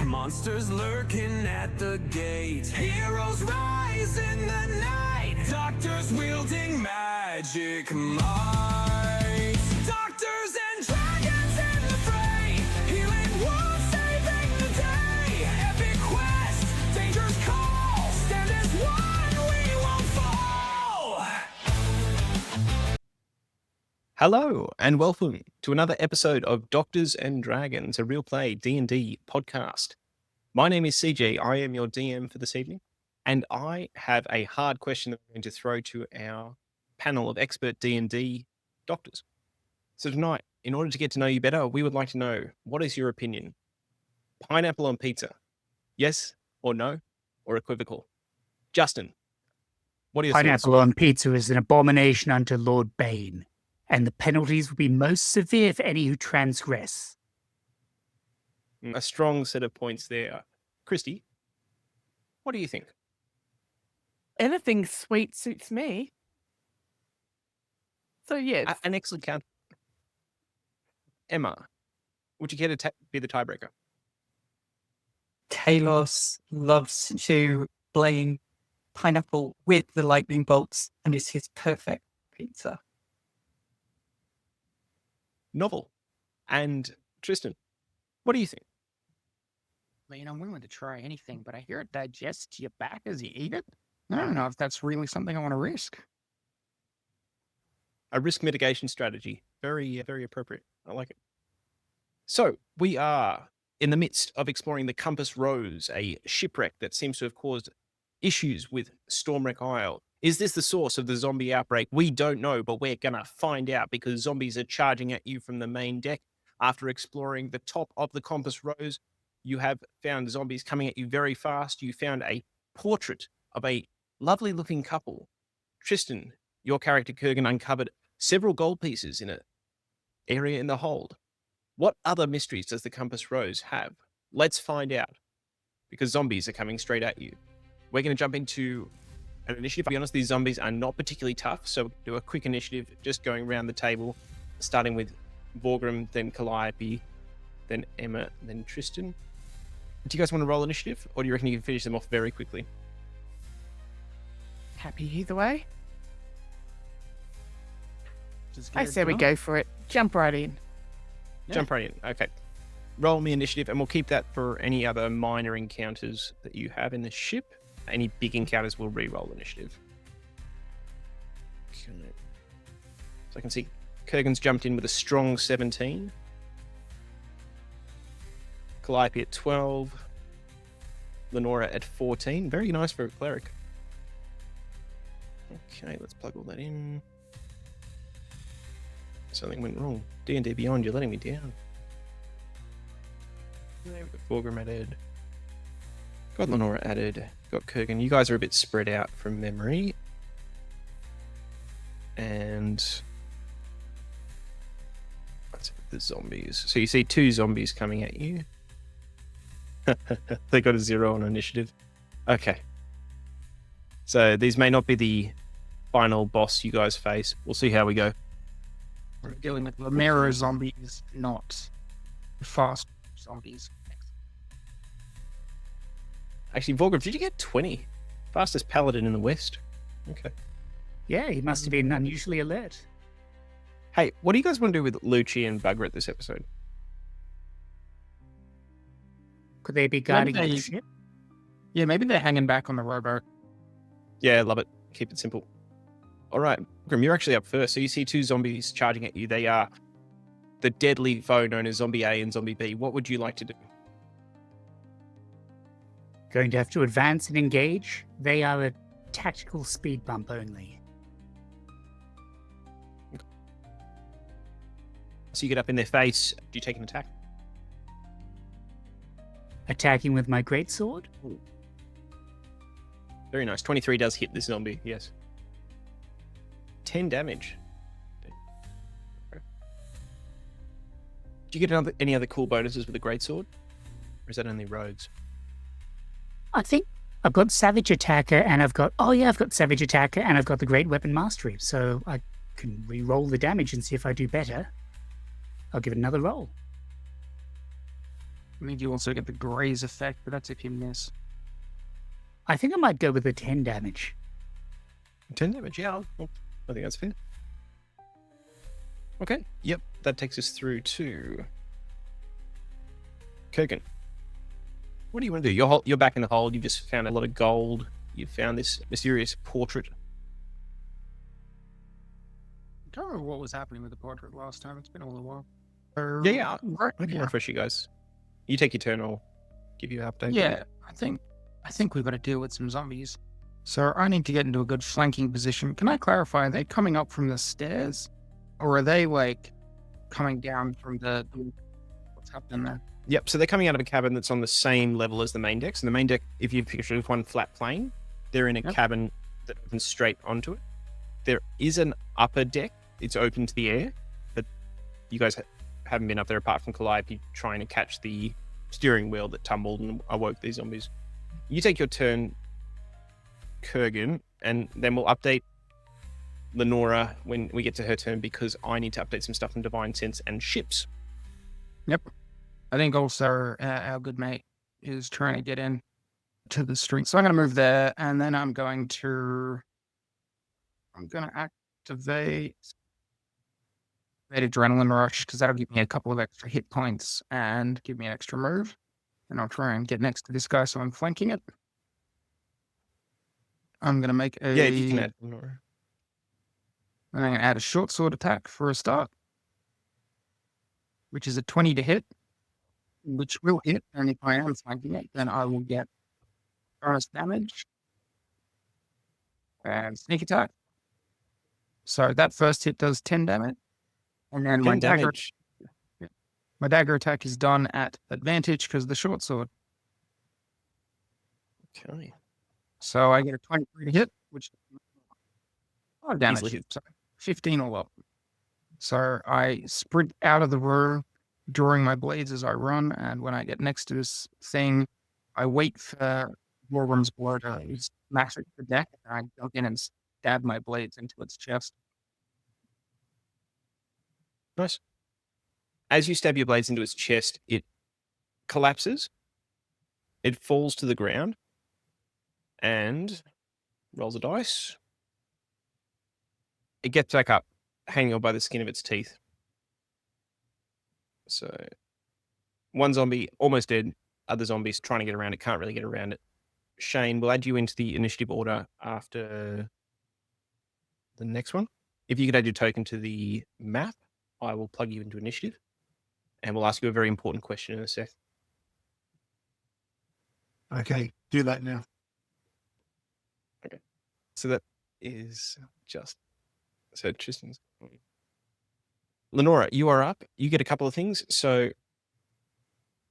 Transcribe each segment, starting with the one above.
Monsters lurking at the gate. Heroes rise in the night. Doctors wielding magic might. Doctors and dragons in the fray. Healing wolves saving the day. Epic quest, dangerous call. Stand as one, we won't fall. Hello and welcome to another episode of Doctors and Dragons, a real play D&D podcast. My name is CJ. I am your DM for this evening, and I have a hard question that I'm going to throw to our panel of expert D&D doctors. So tonight, in order to get to know you better, we would like to know, what is your opinion? Pineapple on pizza, yes or no, or equivocal? Justin, what are your thoughts? Pineapple on pizza is an abomination unto Lord Bane, and the penalties will be most severe for any who transgress. A strong set of points there. Christy, what do you think? Anything sweet suits me. So yes. An excellent count. Emma, would you care to be the tiebreaker? Talos loves to blame pineapple with the lightning bolts, and it's his perfect pizza. Novel. And Tristan, what do you think? I mean, I'm willing to try anything, but I hear it digests your back as you eat it. I don't know if that's really something I want to risk. A risk mitigation strategy. Very, very appropriate. I like it. So, we are in the midst of exploring the Compass Rose, a shipwreck that seems to have caused issues with Stormwreck Isle. Is this the source of the zombie outbreak? We don't know, but we're going to find out because zombies are charging at you from the main deck. After exploring the top of the Compass Rose, you have found zombies coming at you very fast. You found a portrait of a lovely looking couple. Tristan, your character Kurgan, uncovered several gold pieces in an area in the hold. What other mysteries does the Compass Rose have? Let's find out, because zombies are coming straight at you. We're going to jump into an initiative. To be honest, these zombies are not particularly tough, so we'll do a quick initiative, just going around the table, starting with Vorgrim, then Calliope, then Emma, then Tristan. Do you guys want to roll initiative, or do you reckon you can finish them off very quickly? Happy either way. Just I get it say we done. go for it. Jump right in. Yeah. Jump right in. Okay. Roll me initiative, and we'll keep that for any other minor encounters that you have in the ship. Any big encounters, we'll re-roll initiative. Okay. So I can see Kurgan's jumped in with a strong 17. Calliope at 12. Lenora at 14. Very nice for a cleric. Okay, let's plug all that in. Something went wrong. D&D Beyond, you're letting me down. There we go. Vorgrim added. Got Lenora added. Got Kurgan. You guys are a bit spread out from memory. And let's see the zombies. So you see two zombies coming at you. They got a 0 on initiative. Okay. So these may not be the final boss you guys face. We'll see how we go. We're dealing with Romero zombies, not fast zombies. Actually, Vorgrim, did you get 20? Fastest paladin in the West. Okay. Yeah, he must have been unusually alert. Hey, what do you guys want to do with Lucci and Bugret this episode? Could they be guarding Maybe the they- ship? Yeah, maybe they're hanging back on the rowboat. Yeah, love it. Keep it simple. All right, Grim, you're actually up first. So you see two zombies charging at you. They are the deadly foe known as Zombie A and Zombie B. What would you like to do? Going to have to advance and engage. They are a tactical speed bump only. So you get up in their face. Do you take an attack? Attacking with my greatsword? Very nice. 23 does hit this zombie, yes. 10 damage. Do you get any other cool bonuses with the greatsword? Or is that only rogues? I think I've got Savage Attacker and I've got Savage Attacker and I've got the Great Weapon Mastery. So I can re-roll the damage and see if I do better. I'll give it another roll. I think you also get the graze effect, but that's if you miss. I think I might go with the 10 damage. 10 damage, yeah. I think that's fair. Okay, yep. That takes us through to Kurgan. What do you want to do? You're back in the hold. You just found a lot of gold. You found this mysterious portrait. I don't remember what was happening with the portrait last time. It's been a little while. Yeah. Right. I can Yeah. refresh you guys. You take your turn. I'll give you an update. Yeah, I think we've got to deal with some zombies. So I need to get into a good flanking position. Can I clarify? Are they coming up from the stairs, or are they like coming down from the? What's happening there? Yep. So they're coming out of a cabin that's on the same level as the main deck. So the main deck, if you picture one flat plane, they're in a Yep. cabin that opens straight onto it. There is an upper deck. It's open to the air, but you guys haven't been up there apart from Calliope trying to catch the steering wheel that tumbled and awoke these zombies. You take your turn, Kurgan, and then we'll update Lenora when we get to her turn because I need to update some stuff in Divine Sense and ships. Yep. I think also our good mate is trying to get in to the street. So I'm going to move there, and then I'm going to activate Adrenaline Rush because that'll give me a couple of extra hit points and give me an extra move. And I'll try and get next to this guy so I'm flanking it. I'm going to make a... Yeah, you can add Lenora. I'm going to add a short sword attack for a start, which is a 20 to hit, which will hit. And if I am flanking it, then I will get bonus damage and sneak attack. So that first hit does 10 damage. And then 10 damage. my dagger attack is done at advantage because of the short sword. Okay. So I get a 23 to hit, which is 5 damage. Easily hit. So 15 all up. So I sprint out of the room, drawing my blades as I run, and when I get next to this thing, I wait for Wargrim's blow to smash it to the deck, and I jump in and stab my blades into its chest. Nice. As you stab your blades into its chest, it collapses. It falls to the ground and rolls a dice. It gets back up, hanging on by the skin of its teeth. So, one zombie almost dead. Other zombies trying to get around it, can't really get around it. Shane, we'll add you into the initiative order after the next one. If you could add your token to the map, I will plug you into initiative. And we'll ask you a very important question in a sec. Okay, do that now. So that is just... So Tristan's... Lenora, you are up. You get a couple of things. So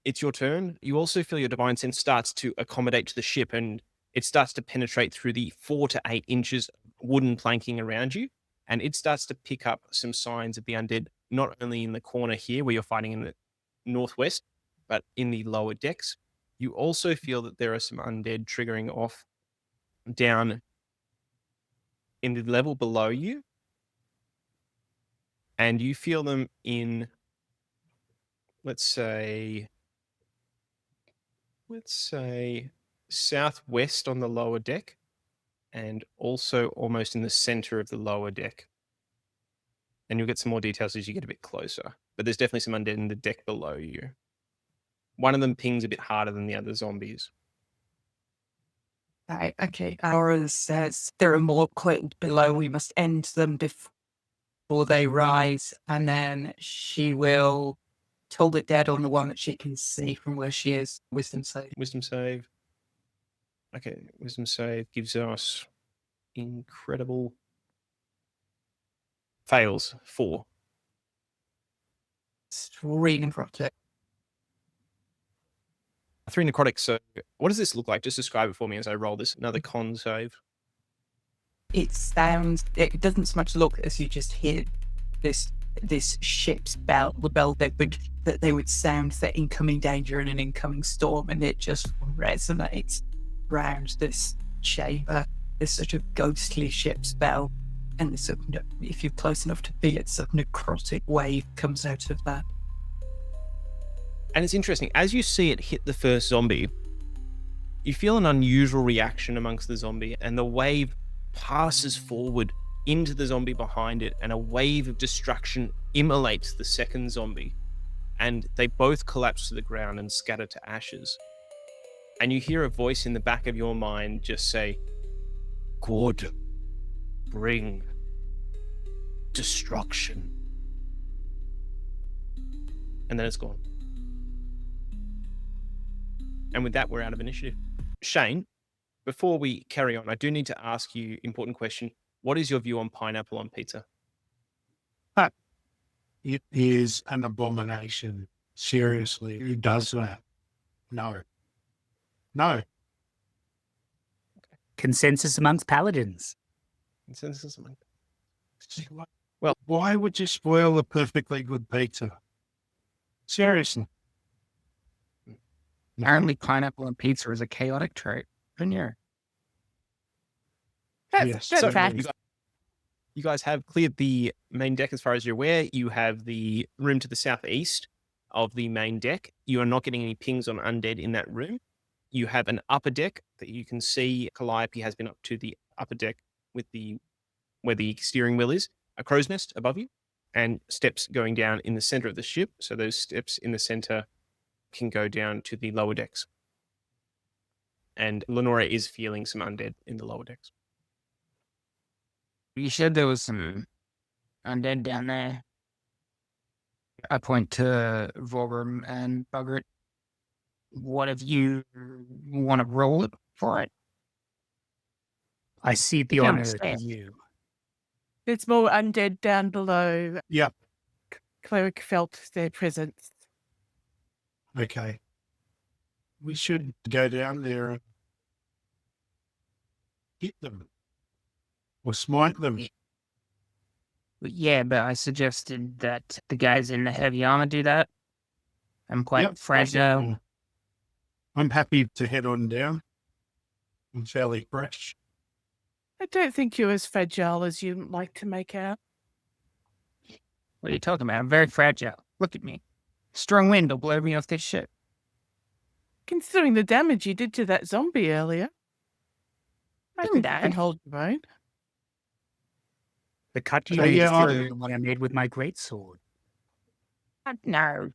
it's your turn. You also feel your Divine Sense starts to accommodate to the ship and it starts to penetrate through the 4 to 8 inches wooden planking around you. And it starts to pick up some signs of the undead, not only in the corner here where you're fighting in the northwest, but in the lower decks. You also feel that there are some undead triggering off down in the level below you. And you feel them in, let's say southwest on the lower deck and also almost in the center of the lower deck. And you'll get some more details as you get a bit closer. But there's definitely some undead in the deck below you. One of them pings a bit harder than the other zombies. Right, okay. Aura says there are more clicks below. We must end them before they rise. And then she will toll it dead on the one that she can see from where she is. Wisdom save. Wisdom save. Okay, wisdom save gives us incredible... Fails 4. Extreme project. 3 necrotic. So what does this look like? Just describe it for me as I roll this. Another con save. It sounds, it doesn't so much look as you just hear this ship's bell, the bell that they would sound the incoming danger and an incoming storm, and it just resonates around this chamber, this sort of ghostly ship's bell, and this sort of, if you're close enough to feel it, sort of necrotic wave comes out of that. And it's interesting, as you see it hit the first zombie, you feel an unusual reaction amongst the zombie, and the wave passes forward into the zombie behind it, and a wave of destruction immolates the second zombie, and they both collapse to the ground and scatter to ashes. And you hear a voice in the back of your mind just say, "Good, bring destruction." And then it's gone. And with that, we're out of initiative. Shane, before we carry on, I do need to ask you important question. What is your view on pineapple on pizza? It is an abomination. Seriously, who does that? No. No. Consensus amongst paladins. Consensus among- Well, why would you spoil a perfectly good pizza? Seriously. Apparently, pineapple on pizza is a chaotic trait. Yeah. Yes. That's So, fact. you guys have cleared the main deck as far as you're aware. You have the room to the southeast of the main deck. You are not getting any pings on undead in that room. You have an upper deck that you can see. Calliope has been up to the upper deck with where the steering wheel is, a crow's nest above you, and steps going down in the center of the ship. So those steps in the center can go down to the lower decks. And Lenora is feeling some undead in the lower decks. You said there was some undead down there. I point to Volgrim and Buggert. What if you want to roll it for it? I cede the Yeah, honor fair. to you. There's more undead down below. Yeah. Cleric felt their presence. Okay. We should go down there and hit them or smite them. Yeah, but I suggested that the guys in the heavy armor do that. I'm quite Yep. fragile. I'm happy to head on down. I'm fairly fresh. I don't think you're as fragile as you like to make out. What are you talking about? I'm very fragile. Look at me. Strong wind will blow me off this ship. Considering the damage you did to that zombie earlier, I Didn't think you can I? hold your own. The cut you So, made yeah, is I- different than what I made with my greatsword. No.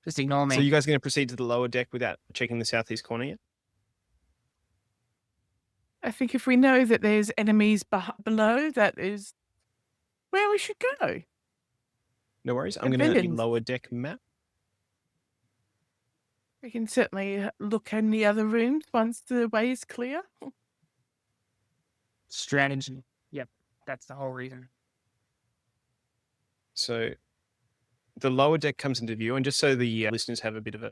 Just ignore me. So you guys are going to proceed to the lower deck without checking the southeast corner yet? I think if we know that there's enemies below, that is where we should go. No worries. I'm And going to villains. lower deck map. We can certainly look in the other rooms once the way is clear. Strategy. Yep, that's the whole reason. So the lower deck comes into view, and just so the listeners have a bit of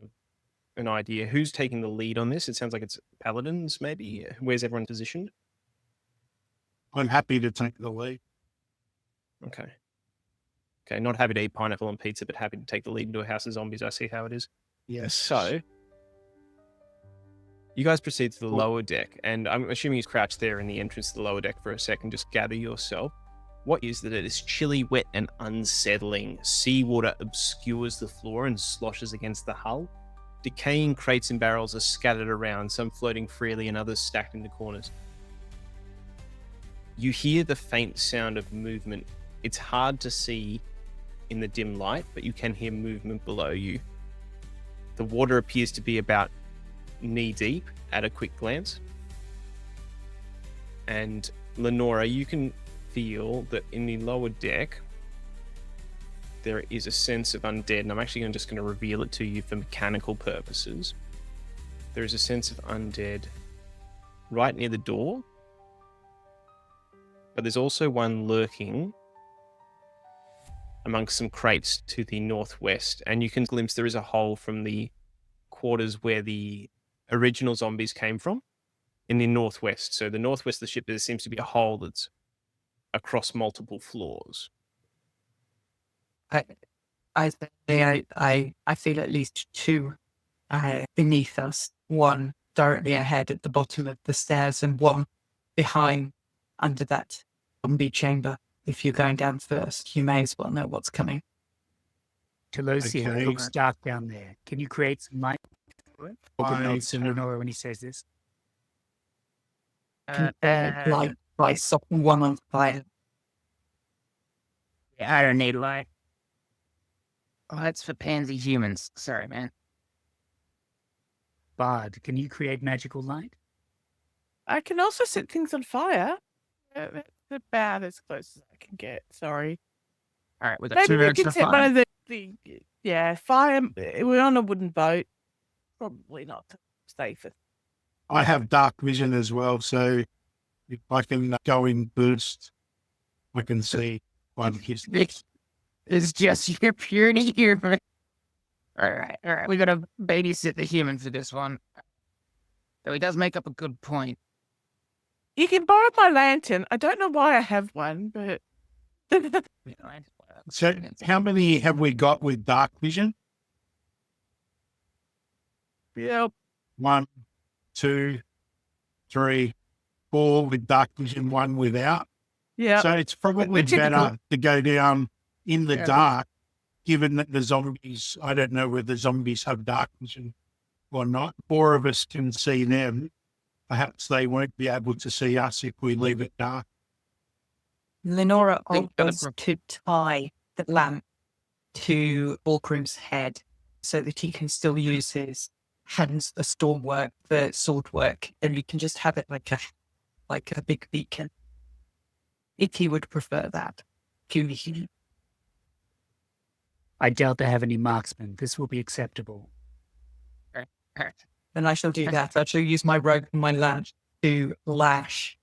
an idea, who's taking the lead on this? It sounds like it's paladins, maybe. Where's everyone positioned? I'm happy to take the lead. Okay. Okay, not happy to eat pineapple on pizza, but happy to take the lead into a house of zombies. I see how it is. Yes. So you guys proceed to the Cool. lower deck, and I'm assuming you crouch there in the entrance to the lower deck for a second, just gather yourself. What is that? It is chilly, wet, and unsettling. Seawater obscures the floor and sloshes against the hull. Decaying crates and barrels are scattered around, some floating freely and others stacked in the corners. You hear the faint sound of movement. It's hard to see in the dim light, but you can hear movement below you. The water appears to be about knee deep at a quick glance. And Lenora, you can feel that in the lower deck, there is a sense of undead, and I'm actually just going to reveal it to you for mechanical purposes. There is a sense of undead right near the door, but there's also one lurking amongst some crates to the northwest, and you can glimpse there is a hole from the quarters where the original zombies came from in the northwest. So the northwest of the ship, there seems to be a hole that's across multiple floors. I feel at least two beneath us. One directly ahead at the bottom of the stairs, and one behind under that zombie chamber. If you're going down first, you may as well know what's coming. Talosian, Okay. it looks dark down there. Can you create some light for it? Vorgrim nods to Lenora when he says this. Like something one on fire. Yeah, I don't need light. Light's for pansy humans. Sorry, man. Bard, can you create magical light? I can also set things on fire. That's about as close as I can get. Sorry. All right, we got Maybe 2 we extra can set one fire. of the fire. We're on a wooden boat. Probably not the safest. I have dark vision as well, so if I can go in burst, I can see one his. It's just your purity here. All right. We gotta babysit the human for this one. Though he does make up a good point. You can borrow my lantern. I don't know why I have one, but So how many have we got with dark vision? yeah, 1, 2, 3, 4 with dark vision, 1 without. yeah. So it's probably better to go down in the dark, given that the zombies, I don't know whether zombies have dark vision or not. 4 of us can see them. Perhaps they won't be able to see us if we leave it dark. Lenora Think that offers to tie the lamp to Borgrim's head so that he can still use his hands for storm work, for sword work, and you can just have it like a big beacon. If he would prefer that. I doubt they have any marksmen. This will be acceptable. Then I shall do that. I shall use my rope and my lance to lash.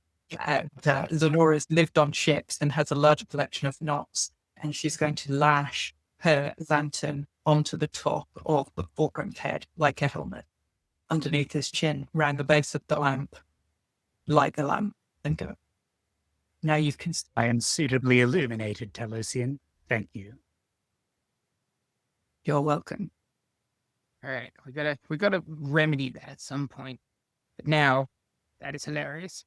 Lenora's lived on ships and has a large collection of knots, and she's going to lash her lantern onto the top of the Borgrim's head like a helmet, underneath his chin, round the base of the lamp, light the lamp, and go. Now you can. I am suitably illuminated, Talosian. Thank you. You're welcome. All right, we gotta remedy that at some point. But now, that is hilarious.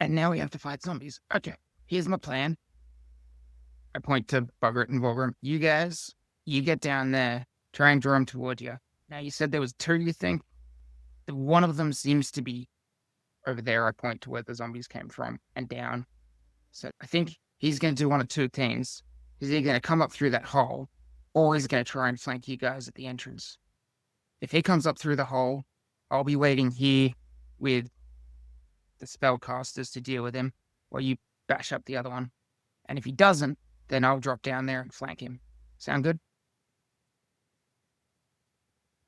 And now we have to fight zombies. Okay, here's my plan. I point to Boggart and Vorgrim. You guys, you get down there, try and draw them toward you. Now, you said there was 2, you think? One of them seems to be over there. I point to where the zombies came from and down. So I think he's going to do one of 2 things. He's either going to come up through that hole, or he's going to try and flank you guys at the entrance. If he comes up through the hole, I'll be waiting here with the spellcasters to deal with him, while you bash up the other one. And if he doesn't, then I'll drop down there and flank him. Sound good?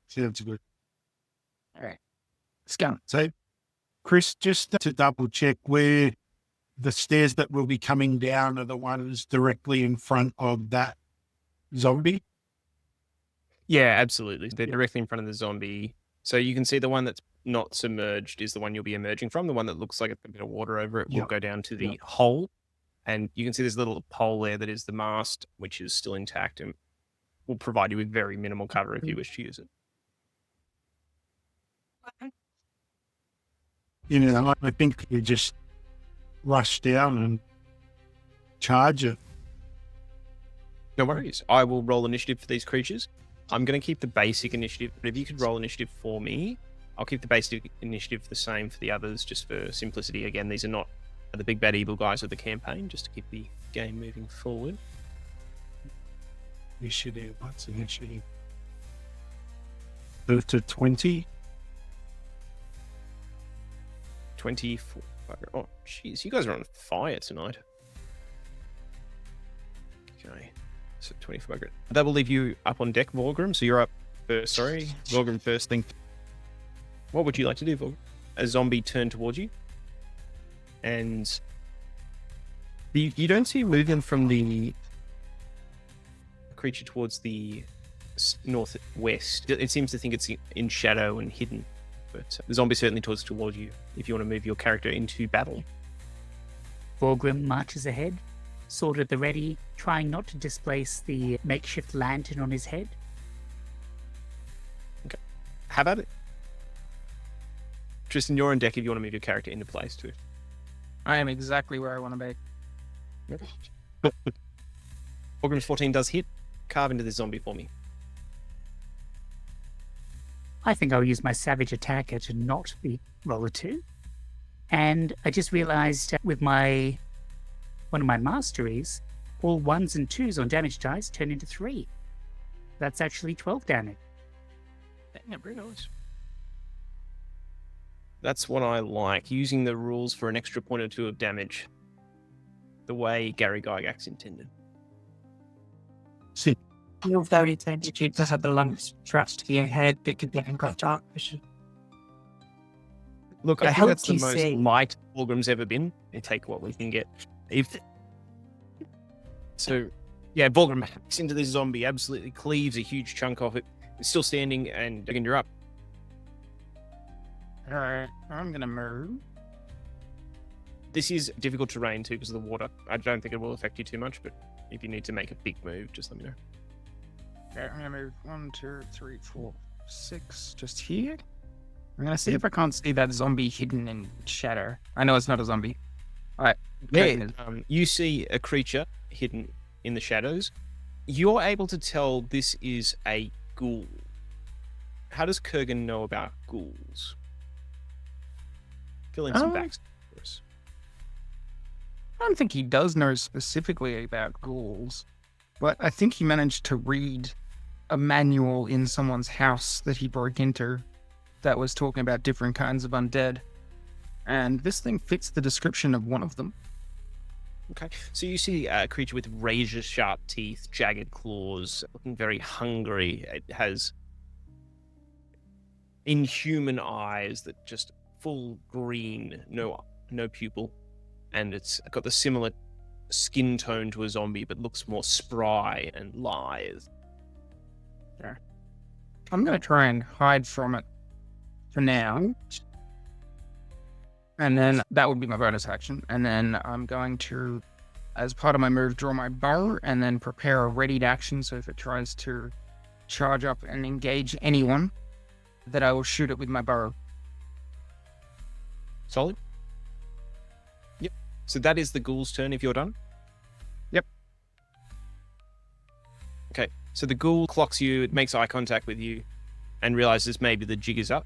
Sounds good. All right. Let's go. So, Chris, just to double check, where the stairs that will be coming down are the ones directly in front of that zombie? Yeah, absolutely. They're directly in front of the zombie. So you can see the one that's not submerged is the one you'll be emerging from. The one that looks like a bit of water over it will Yep. go down to the hole. And you can see there's a little pole there that is the mast, which is still intact and will provide you with very minimal cover if you wish to use it. You know, I think you just rush down and charge it. No worries. I will roll initiative for these creatures. I'm going to keep the basic initiative, but if you could roll initiative for me, I'll keep the basic initiative the same for the others, just for simplicity. Again, these are not the big bad evil guys of the campaign, just to keep the game moving forward. Initiative, what's initiative? To 20. 24. Oh, jeez, you guys are on fire tonight. Okay, so 24. That will leave you up on deck, Vorgrim. So you're up first. Sorry, Vorgrim first. What would you like to do, Vorgrim? A zombie turned towards you, and you don't see movement from the creature towards the northwest. It seems to think it's in shadow and hidden. But the zombie certainly towards you if you want to move your character into battle. Vorgrim marches ahead, sword at the ready, trying not to displace the makeshift lantern on his head. Okay. How about it? Tristan, you're on deck if you want to move your character into place too. I am exactly where I want to be. Orgrim's 14 does hit. Carve into this zombie for me. I think I'll use my Savage Attacker to not be roll a 2. And I just realized with one of my masteries, all 1s and 2s on damage dice turn into 3. That's actually 12 damage. Yeah, very nice. That's what I like, using the rules for an extra point or 2 of damage. The way Gary Gygax intended. Sit. You're very tentative to have the lungs thrust to your head because you haven't got dark vision. Look, It I think that's helped the you most see. light Orgrim's ever been. We take what we can get. So, yeah, Volgrim hacks into this zombie, absolutely cleaves a huge chunk off it. It's still standing, and again, you're up. Alright, I'm gonna move. This is difficult terrain too because of the water. I don't think it will affect you too much, but if you need to make a big move, just let me know. Okay, I'm gonna move 1, 2, 3, 4, 6, just here. I'm gonna see if I can't see that zombie hidden in shadow. I know it's not a zombie. Alright, there. You see a creature hidden in the shadows. You're able to tell this is a ghoul. How does Kurgan know about ghouls? Fill in some backstory for us. I don't think he does know specifically about ghouls, but I think he managed to read a manual in someone's house that he broke into that was talking about different kinds of undead. And this thing fits the description of one of them. Okay, so you see a creature with razor-sharp teeth, jagged claws, looking very hungry. It has inhuman eyes that just full green, no pupil, and it's got the similar skin tone to a zombie, but looks more spry and lithe. I'm going to try and hide from it for now. And then that would be my bonus action. And then I'm going to, as part of my move, draw my bow and then prepare a readied action. So if it tries to charge up and engage anyone, that I will shoot it with my bow. Solid? Yep. So that is the ghoul's turn if you're done? Yep. Okay, so the ghoul clocks you, it makes eye contact with you, and realizes maybe the jig is up.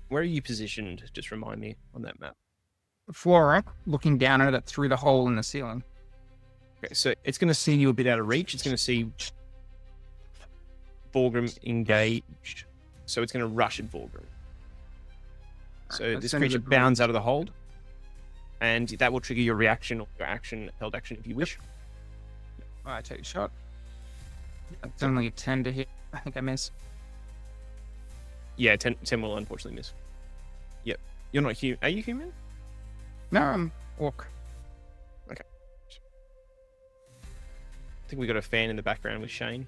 Where are you positioned? Just remind me on that map. Floor up, looking down at it through the hole in the ceiling. Okay, so it's going to see you a bit out of reach. It's going to see Vorgrim engaged. So it's going to rush at Vorgrim. So Let's this send it creature a- bounds out of the hold, and that will trigger your reaction or your action, held action if you wish. I take a shot. It's only a 10 to hit. I think I miss. Yeah, 10 will unfortunately miss. Yep. You're not human. Are you human? No, I'm orc. I think we got a fan in the background with Shane.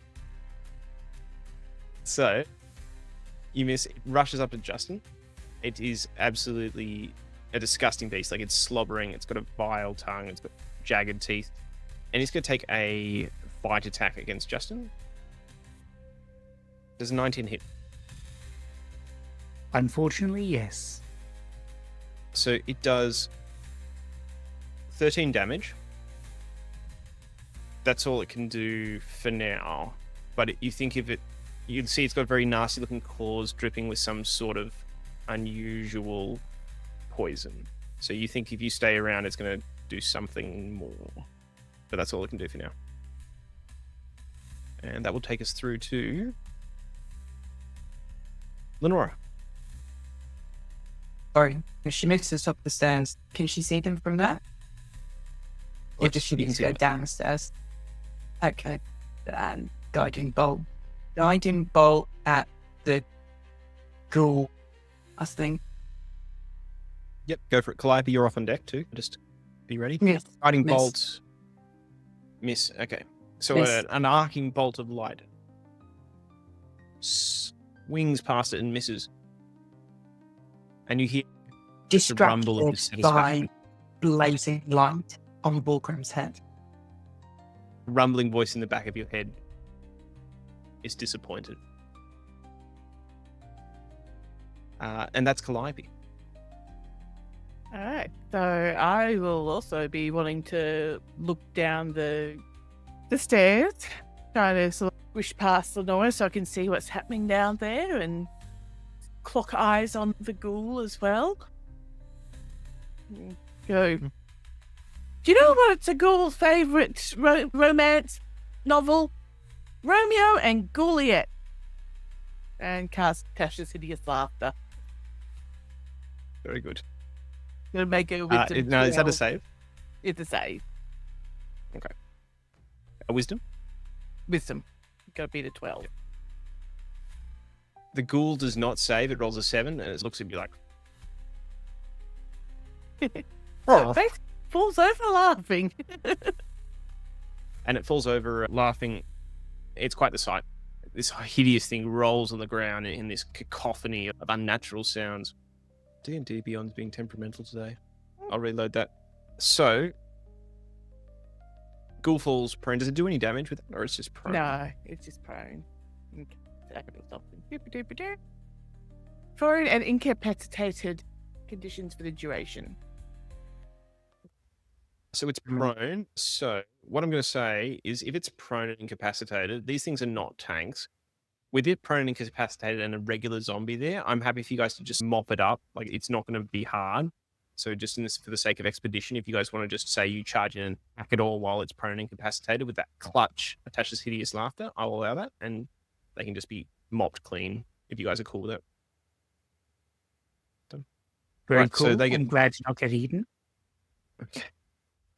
So, you miss. It rushes up to Justin. It is absolutely a disgusting beast. Like, it's slobbering. It's got a vile tongue. It's got jagged teeth. And it's going to take a bite attack against Justin. Does a 19 hit? Unfortunately, yes. So it does 13 damage. That's all it can do for now. But you think if it... You'd see it's got very nasty looking claws dripping with some sort of unusual poison. So you think if you stay around, it's going to do something more. But that's all it can do for now. And that will take us through to Lenora. Sorry, if she makes this up the stairs, can she see them from there? Or Yep, does she you need can to see go them. down the stairs? Okay. And guiding bolt. Guiding bolt at the ghoul, I think. Yep, go for it. Calliope, you're off on deck too. Just be ready. Yes. Guiding Miss. bolt. Miss. Okay. So Miss. an arcing bolt of light swings past it and misses. And you hear the rumble of Distracted dissatisfaction. by blazing light on Volgrim's head. Rumbling voice in the back of your head is disappointed. And that's Calliope. All right. So I will also be wanting to look down the the stairs, trying to sort of wish past Lenora so I can see what's happening down there and clock eyes on the ghoul as well. Go. Do you know what's a ghoul's favourite romance novel? Romeo and Juliet. And cast Tasha's hideous laughter. Very good. Gonna make it with now, is that a save? It's a save. A wisdom? Wisdom. Gotta beat a 12. The ghoul does not save. It rolls a 7, and it looks at you like, So Bex falls over laughing. and it falls over laughing. It's quite the sight. This hideous thing rolls on the ground in this cacophony of unnatural sounds. D&D Beyond's being temperamental today. I'll reload that. So, ghoul falls prone. Does it do any damage with it, or it's just prone? No, it's just prone. Foreign and incapacitated conditions for the duration. So it's prone. So what I'm going to say is if it's prone and incapacitated, these things are not tanks. With it prone and incapacitated and a regular zombie there, I'm happy for you guys to just mop it up. Like, it's not going to be hard. So just in this, for the sake of expedition, if you guys want to just say you charge in and hack it all while it's prone and incapacitated with that clutch attached to hideous laughter, I'll allow that. And they can just be mopped clean if you guys are cool with it. Very Right, cool. so they get- I'm glad to not get eaten. Okay.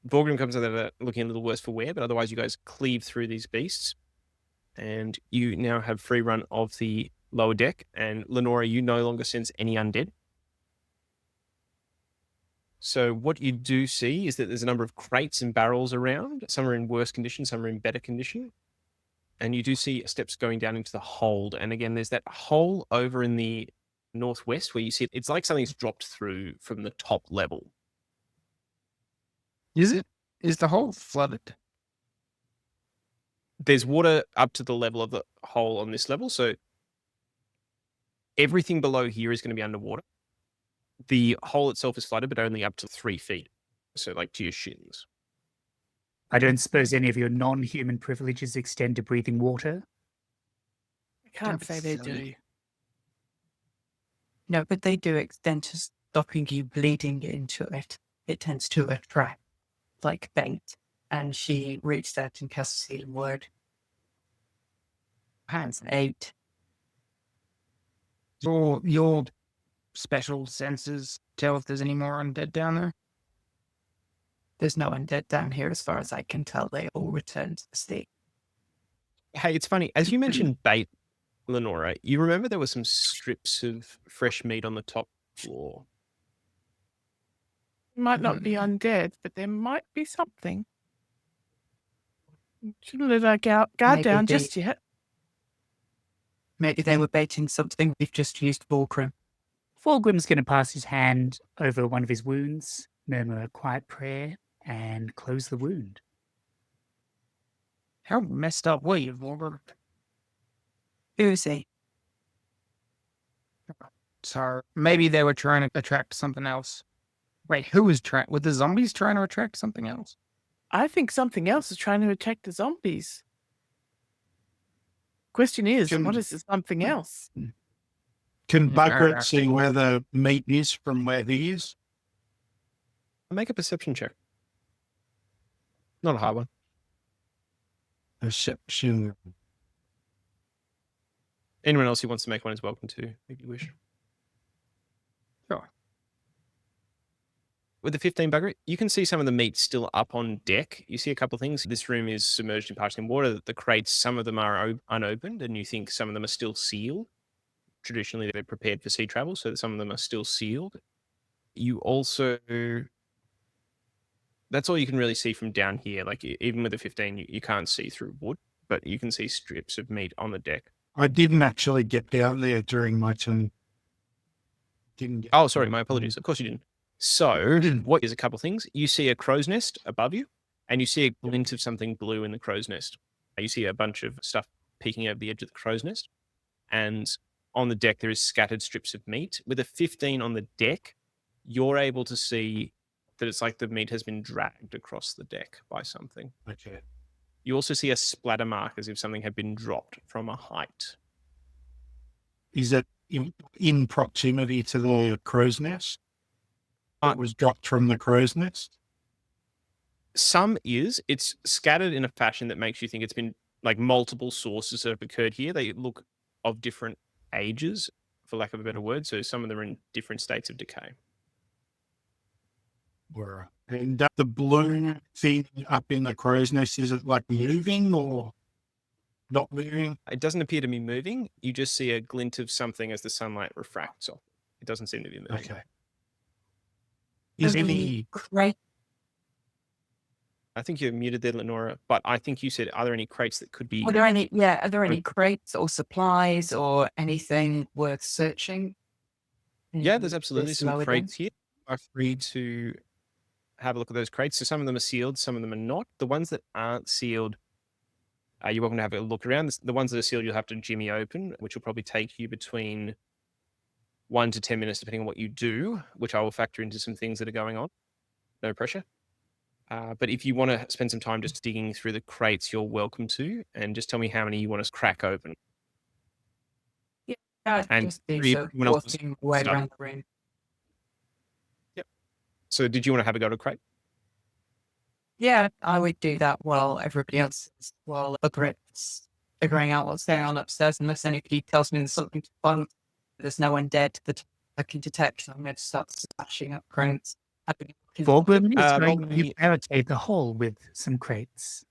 Vorgrim comes out of that looking a little worse for wear, but otherwise you guys cleave through these beasts. And you now have free run of the lower deck. And Lenora, you no longer sense any undead. So what you do see is that there's a number of crates and barrels around. Some are in worse condition, some are in better condition. And you do see steps going down into the hold. And again, there's that hole over in the northwest where you see it's like something's dropped through from the top level. Is it? Is the hole flooded? There's water up to the level of the hole on this level. So everything below here is going to be underwater. The hole itself is flooded, but only up to 3 feet. So like to your shins. I don't suppose any of your non-human privileges extend to breathing water. I can't Don't say be they silly. do. No, but they do extend to stopping you bleeding into it. It tends to attract, like bait. And she reached out and cast a healing word. Hands 8. Your special senses tell if there's any more undead down there? There's no undead down here as far as I can tell. They all return to the sea. Hey, it's funny. As you mentioned bait, Lenora, you remember there were some strips of fresh meat on the top floor. Might not be undead, but there might be something. Shouldn't let our guard Maybe down they- just yet. Maybe they were baiting something. We've just used Volcrum. Fulgrim's going to pass his hand over one of his wounds, murmur a quiet prayer, and close the wound. How messed up were you, Volver? Who is he? So maybe they were trying to attract something else. Wait, who was trying? Were the zombies trying to attract something else? I think something else is trying to attack the zombies. Question is, Can- what is this something else? Can Yeah, Bucket alright. see where the meat is from where he is? Make a perception check. Not a hard one. Perception. Anyone else who wants to make one is welcome to, if you wish. Sure. With the 15 bugger, you can see some of the meat still up on deck. You see a couple of things. This room is submerged in partially in water. The crates, some of them are unopened, and you think some of them are still sealed. Traditionally, they're prepared for sea travel, so some of them are still sealed. You also... That's all you can really see from down here. Like, even with the 15, you can't see through wood, but you can see strips of meat on the deck. I didn't actually get down there during my turn. Didn't get Oh, sorry, my apologies. Of course you didn't. So, what is a couple of things? You see a crow's nest above you, and you see a glint of something blue in the crow's nest. You see a bunch of stuff peeking over the edge of the crow's nest, and on the deck there is scattered strips of meat. With a 15 on the deck, you're able to see that it's like the meat has been dragged across the deck by something. Okay. You also see a splatter mark as if something had been dropped from a height. Is it in proximity to the crow's nest? It was dropped from the crow's nest? Some is. It's scattered in a fashion that makes you think it's been like multiple sources have occurred here. They look of different ages, for lack of a better word. So some of them are in different states of decay. And the blue thing up in the crow's nest, is it like moving or not moving? It doesn't appear to be moving. You just see a glint of something as the sunlight refracts off. It doesn't seem to be moving. Okay. Is any crate? I think you're muted there, Lenora, but I think you said, are there any crates that could be... Are there any crates or supplies or anything worth searching? Yeah, there's absolutely this some lower crates here. You are free to have a look at those crates. So some of them are sealed, some of them are not. The ones that aren't sealed, you're welcome to have a look around. The ones that are sealed, you'll have to jimmy open, which will probably take you between 1 to 10 minutes, depending on what you do, which I will factor into some things that are going on. No pressure. But if you want to spend some time just digging through the crates, you're welcome to. And just tell me how many you want to crack open. Yeah, And just do three, so, everyone else was walking way stuck. around the room. So did you want to have a go at a crate? Yeah, I would do that while everybody else is, while the crates figuring out what's going on upstairs. Unless anybody tells me there's something to find, there's no undead that I can detect. I'm going to start smashing up crates. Vorgrim is roll going to me- barricade the hole with some crates.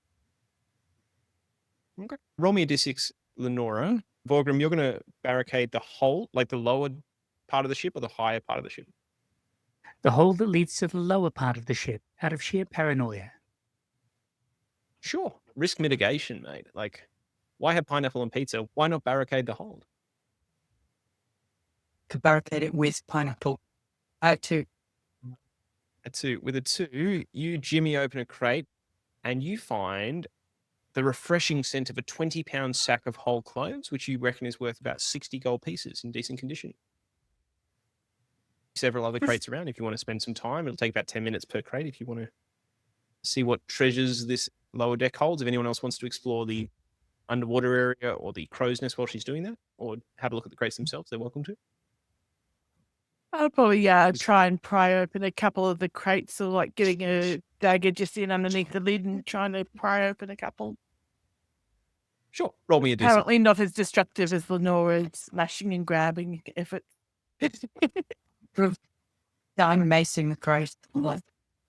Okay. Roll me a D6, Lenora. Vorgrim, you're going to barricade the hole, like the lower part of the ship or the higher part of the ship? The hole that leads to the lower part of the ship, out of sheer paranoia. Sure. Risk mitigation, mate. Like, why have pineapple and pizza? Why not barricade the hole? To barricade it with pineapple. Two. With a 2, you jimmy open a crate and you find the refreshing scent of a 20-pound sack of whole cloves, which you reckon is worth about 60 gold pieces in decent condition. Several other crates around if you want to spend some time. It'll take about 10 minutes per crate if you want to see what treasures this lower deck holds. If anyone else wants to explore the underwater area or the crow's nest while she's doing that, or have a look at the crates themselves, they're welcome to. I'll probably try and pry open a couple of the crates, or like getting a dagger just in underneath the lid and trying to pry open a couple. Sure. Roll me a D6. Apparently not as destructive as Lenora's smashing and grabbing effort. I'm macing the crate, like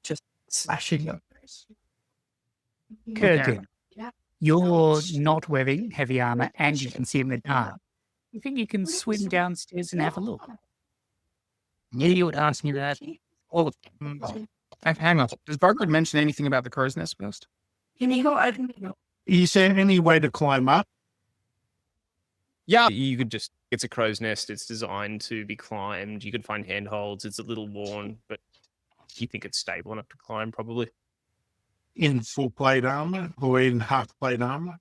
just smashing them. Kurgan, you're not wearing heavy armor and you can see in the dark. You think you can swim downstairs and have a look? Yeah, you would ask me that. Well, hang on. Does Barker mention anything about the crow's nest ghost? Is there any way to climb up? Yeah, you could just, it's a crow's nest. It's designed to be climbed. You could find handholds. It's a little worn, but you think it's stable enough to climb probably. In full plate armor or in half plate armor?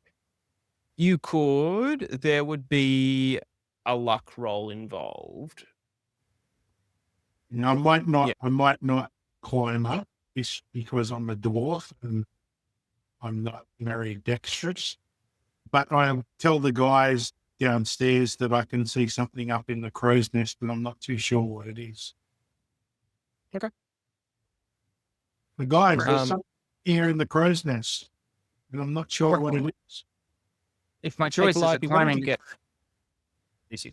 You could. There would be a luck roll involved. And I might not climb up because I'm a dwarf and I'm not very dexterous. But I'll tell the guys downstairs that I can see something up in the crow's nest, but I'm not too sure what it is. Okay. The guys, there's Um, something here in the crow's nest, and I'm not sure what it is. If my choice is Calliope, what did climbing, you get? D6.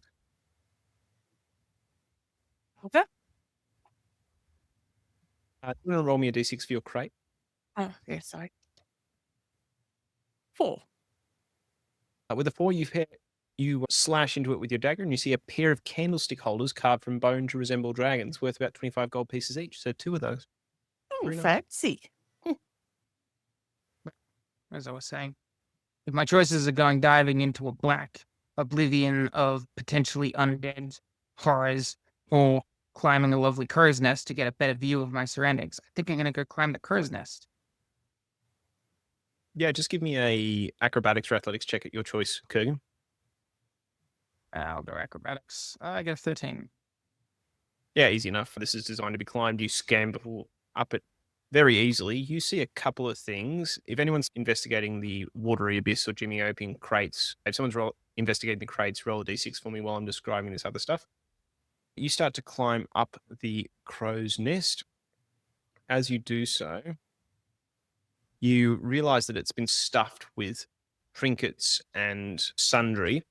Okay. You want to roll me a D6 for your crate? Oh, yeah, sorry. 4. With a 4, you slash into it with your dagger and you see a pair of candlestick holders carved from bone to resemble dragons, worth about 25 gold pieces each. So 2 of those. Oh, Very nice. fancy. as I was saying, if my choices are going diving into a black oblivion of potentially undead horrors or climbing a lovely crow's nest to get a better view of my surroundings, I think I'm going to go climb the crow's nest. Yeah, just give me a acrobatics or athletics check at your choice, Kurgan. I'll go acrobatics. I get a 13. Yeah, easy enough. This is designed to be climbed. You scamper up it very easily, you see a couple of things. If anyone's investigating the watery abyss or Jimmy opening crates, if someone's investigating the crates, roll a d6 for me while I'm describing this other stuff. You start to climb up the crow's nest. As you do so, you realize that it's been stuffed with trinkets and sundry.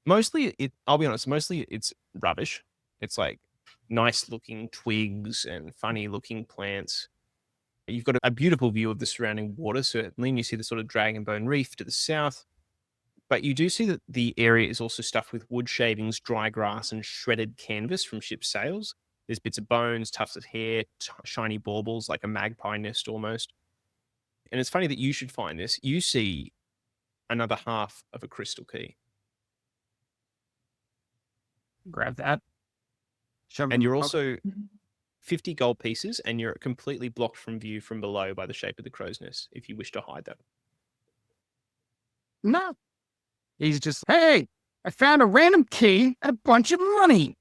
Mostly, I'll be honest, mostly it's rubbish. It's like nice looking twigs and funny looking plants. You've got a beautiful view of the surrounding water, certainly, and you see the sort of Dragon Bone Reef to the south. But you do see that the area is also stuffed with wood shavings, dry grass, and shredded canvas from ship sails. There's bits of bones, tufts of hair, shiny baubles, like a magpie nest almost. And it's funny that you should find this. You see another half of a crystal key. Grab that. Shove it And in you're my pocket. also 50 gold pieces, and you're completely blocked from view from below by the shape of the crow's nest if you wish to hide that. No. He's just, hey, I found a random key and a bunch of money.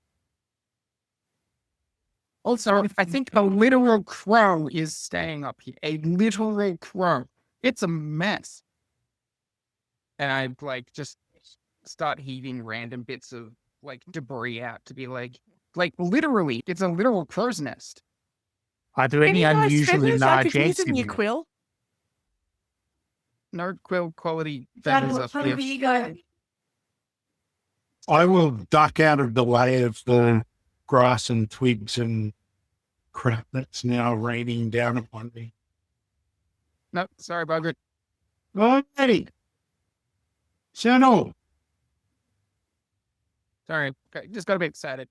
Also, I think a literal crow is staying up here. A literal crow. It's a mess. And I just start heaving random bits of debris out to be like literally, it's a literal crow's nest. Are there any nice unusually feathers I large could use eggs in in your here? quill? No quill quality feathers up here. you go. I will duck out of the way of the grass and twigs and crap that's now raining down upon me. No, sorry, Bugger. Alrighty. Channel. Sorry, okay, just got a bit excited.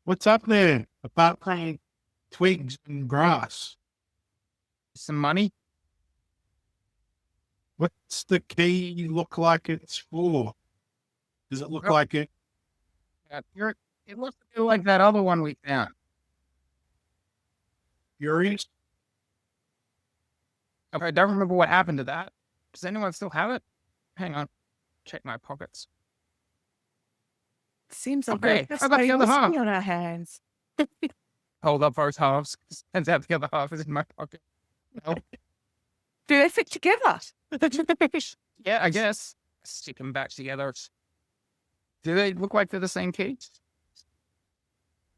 What's up there? Apart from twigs and grass. Some money? What's the key look like it's for? Does it look Oh. like it? It looks a bit like that other one we found. Curious? Okay, I don't remember what happened to that. Does anyone still have it? Hang on. Check my pockets. Seems like Okay, we're how about the other half? on our hands. Hold up both halves. Turns out the other half is in my pocket. No. Do they fit together? Yeah, I guess. Stick them back together. Do they look like they're the same keys?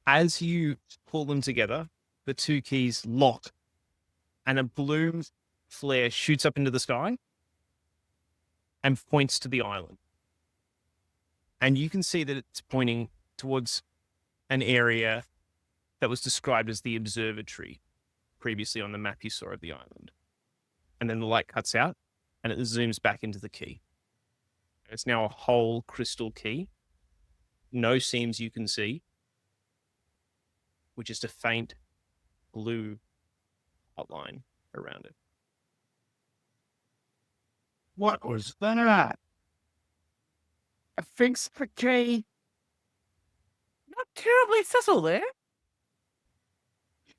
As you pull them together, the two keys lock, and a blue flare shoots up into the sky and points to the island. And you can see that it's pointing towards an area that was described as the observatory previously on the map you saw of the island. And then the light cuts out and it zooms back into the key. It's now a whole crystal key. No seams you can see, with just a faint blue outline around it. What was that? I fixed the key. Not terribly subtle there.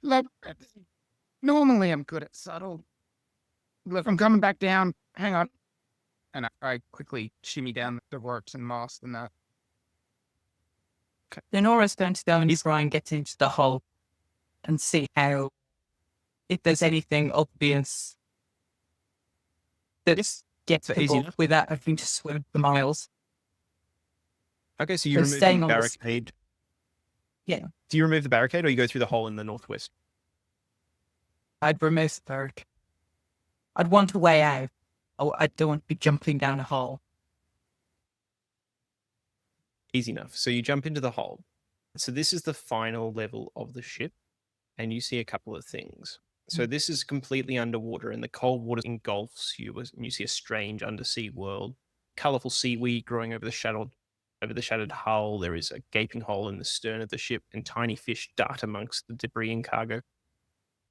Look, normally I'm good at subtle. Look, I'm coming back down. Hang on. And I quickly shimmy down the ropes and mast and that. Lenora's going to go and try and get into the hole and see if there's anything obvious that's easy gettable enough. without having to swim for miles. Okay, so you So remove staying the on the barricade. Yeah. Do you remove the barricade or you go through the hole in the northwest? I'd remove the barricade. I'd want a way out. Oh, I don't want to be jumping down a hole. Easy enough. So you jump into the hole. So this is the final level of the ship, and you see a couple of things. So this is completely underwater, and the cold water engulfs you, and you see a strange undersea world. Colorful seaweed growing over the shattered hull. There is a gaping hole in the stern of the ship, and tiny fish dart amongst the debris and cargo.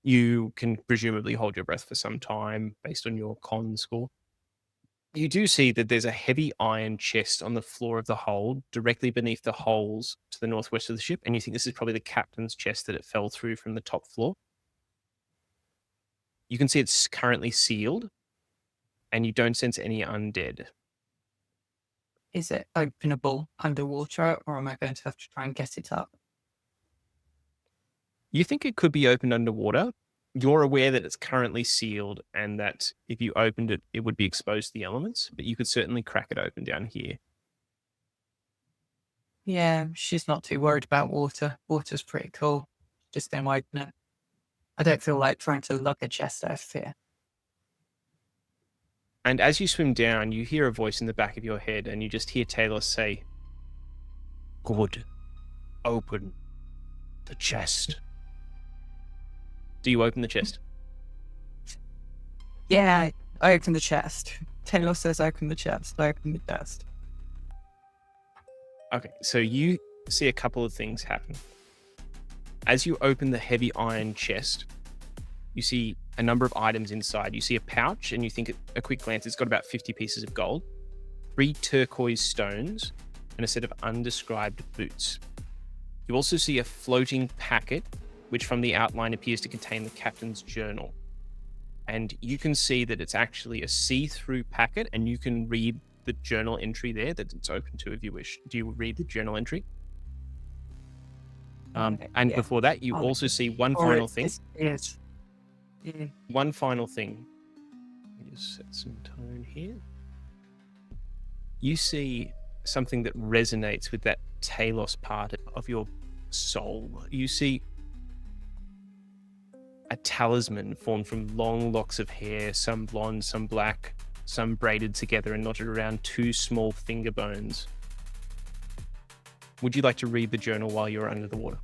You can presumably hold your breath for some time based on your con score. You do see that there's a heavy iron chest on the floor of the hold, directly beneath the holes to the northwest of the ship, and you think this is probably the captain's chest that it fell through from the top floor. You can see it's currently sealed, and you don't sense any undead. Is it openable underwater, or am I going to have to try and get it up? You think it could be opened underwater. You're aware that it's currently sealed and that if you opened it, it would be exposed to the elements, but you could certainly crack it open down here. Yeah, she's not too worried about water. Water's pretty cool. Just don't open it. I don't feel like trying to lug a chest out of here. And as you swim down, you hear a voice in the back of your head and you just hear Talos say, "Good. Open the chest." Do you open the chest? Yeah, I open the chest. Taylor says open the chest. I open the chest. Okay, so you see a couple of things happen. As you open the heavy iron chest, you see a number of items inside. You see a pouch, and you think at a quick glance it's got about 50 pieces of gold, 3 turquoise stones, and a set of undescribed boots. You also see a floating packet, which from the outline appears to contain the captain's journal. And you can see that it's actually a see-through packet, and you can read the journal entry there that it's open to if you wish. Do you read the journal entry? And Yeah. before that, you also see one final thing. Yes. Yeah. One final thing. Let me just set some tone here. You see something that resonates with that Talos part of your soul. You see a talisman formed from long locks of hair, some blonde, some black, some braided together and knotted around 2 small finger bones. Would you like to read the journal while you're under the water?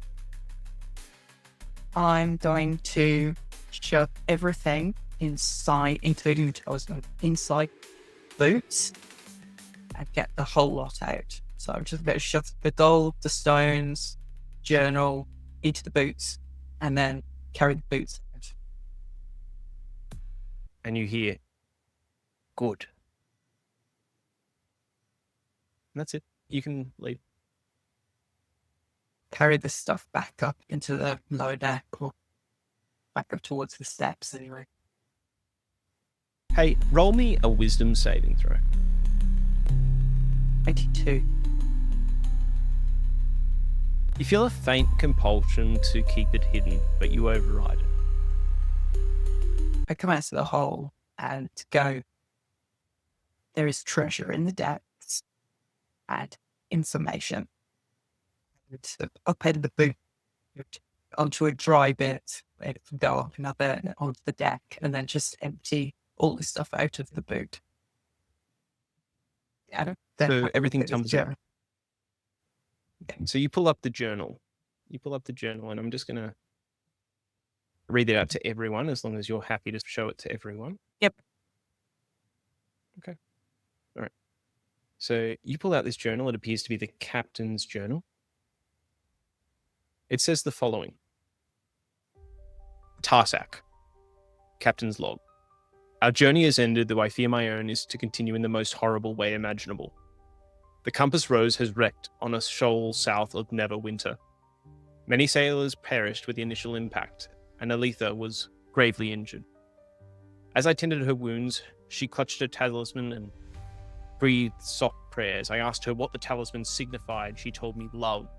I'm going to shove everything inside, including the talisman, inside boots and get the whole lot out. So I'm just going to shove the gold, the stones, journal into the boots and then carry the boots out. And you hear, "Good." And that's it. You can leave. Carry the stuff back up into the lower deck or back up towards the steps anyway. Hey, roll me a wisdom saving throw. 22. You feel a faint compulsion to keep it hidden, but you override it. I come out to the hole and go, there is treasure in the depths and information. It's up in the boot onto a dry bit, where it can go up another onto the deck, and then just empty all the stuff out of the boot. Yeah, So everything tumbles out. Okay. So you pull up the journal. And I'm just going to read it out to everyone as long as you're happy to show it to everyone. Yep. Okay. All right. So you pull out this journal. It appears to be the captain's journal. It says the following. Tarsak. Captain's log. Our journey has ended, though I fear my own is to continue in the most horrible way imaginable. The Compass Rose has wrecked on a shoal south of Neverwinter. Many sailors perished with the initial impact, and Aletha was gravely injured. As I tended her wounds, she clutched her talisman and breathed soft prayers. I asked her what the talisman signified. She told me love.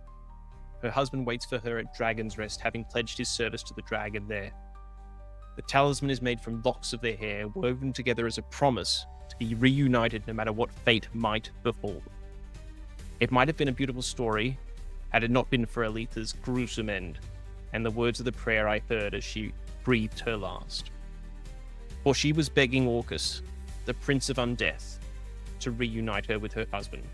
Her husband waits for her at Dragon's Rest, having pledged his service to the dragon there. The talisman is made from locks of their hair, woven together as a promise to be reunited no matter what fate might befall. It might have been a beautiful story had it not been for Aletha's gruesome end and the words of the prayer I heard as she breathed her last. For she was begging Orcus, the Prince of Undeath, to reunite her with her husband.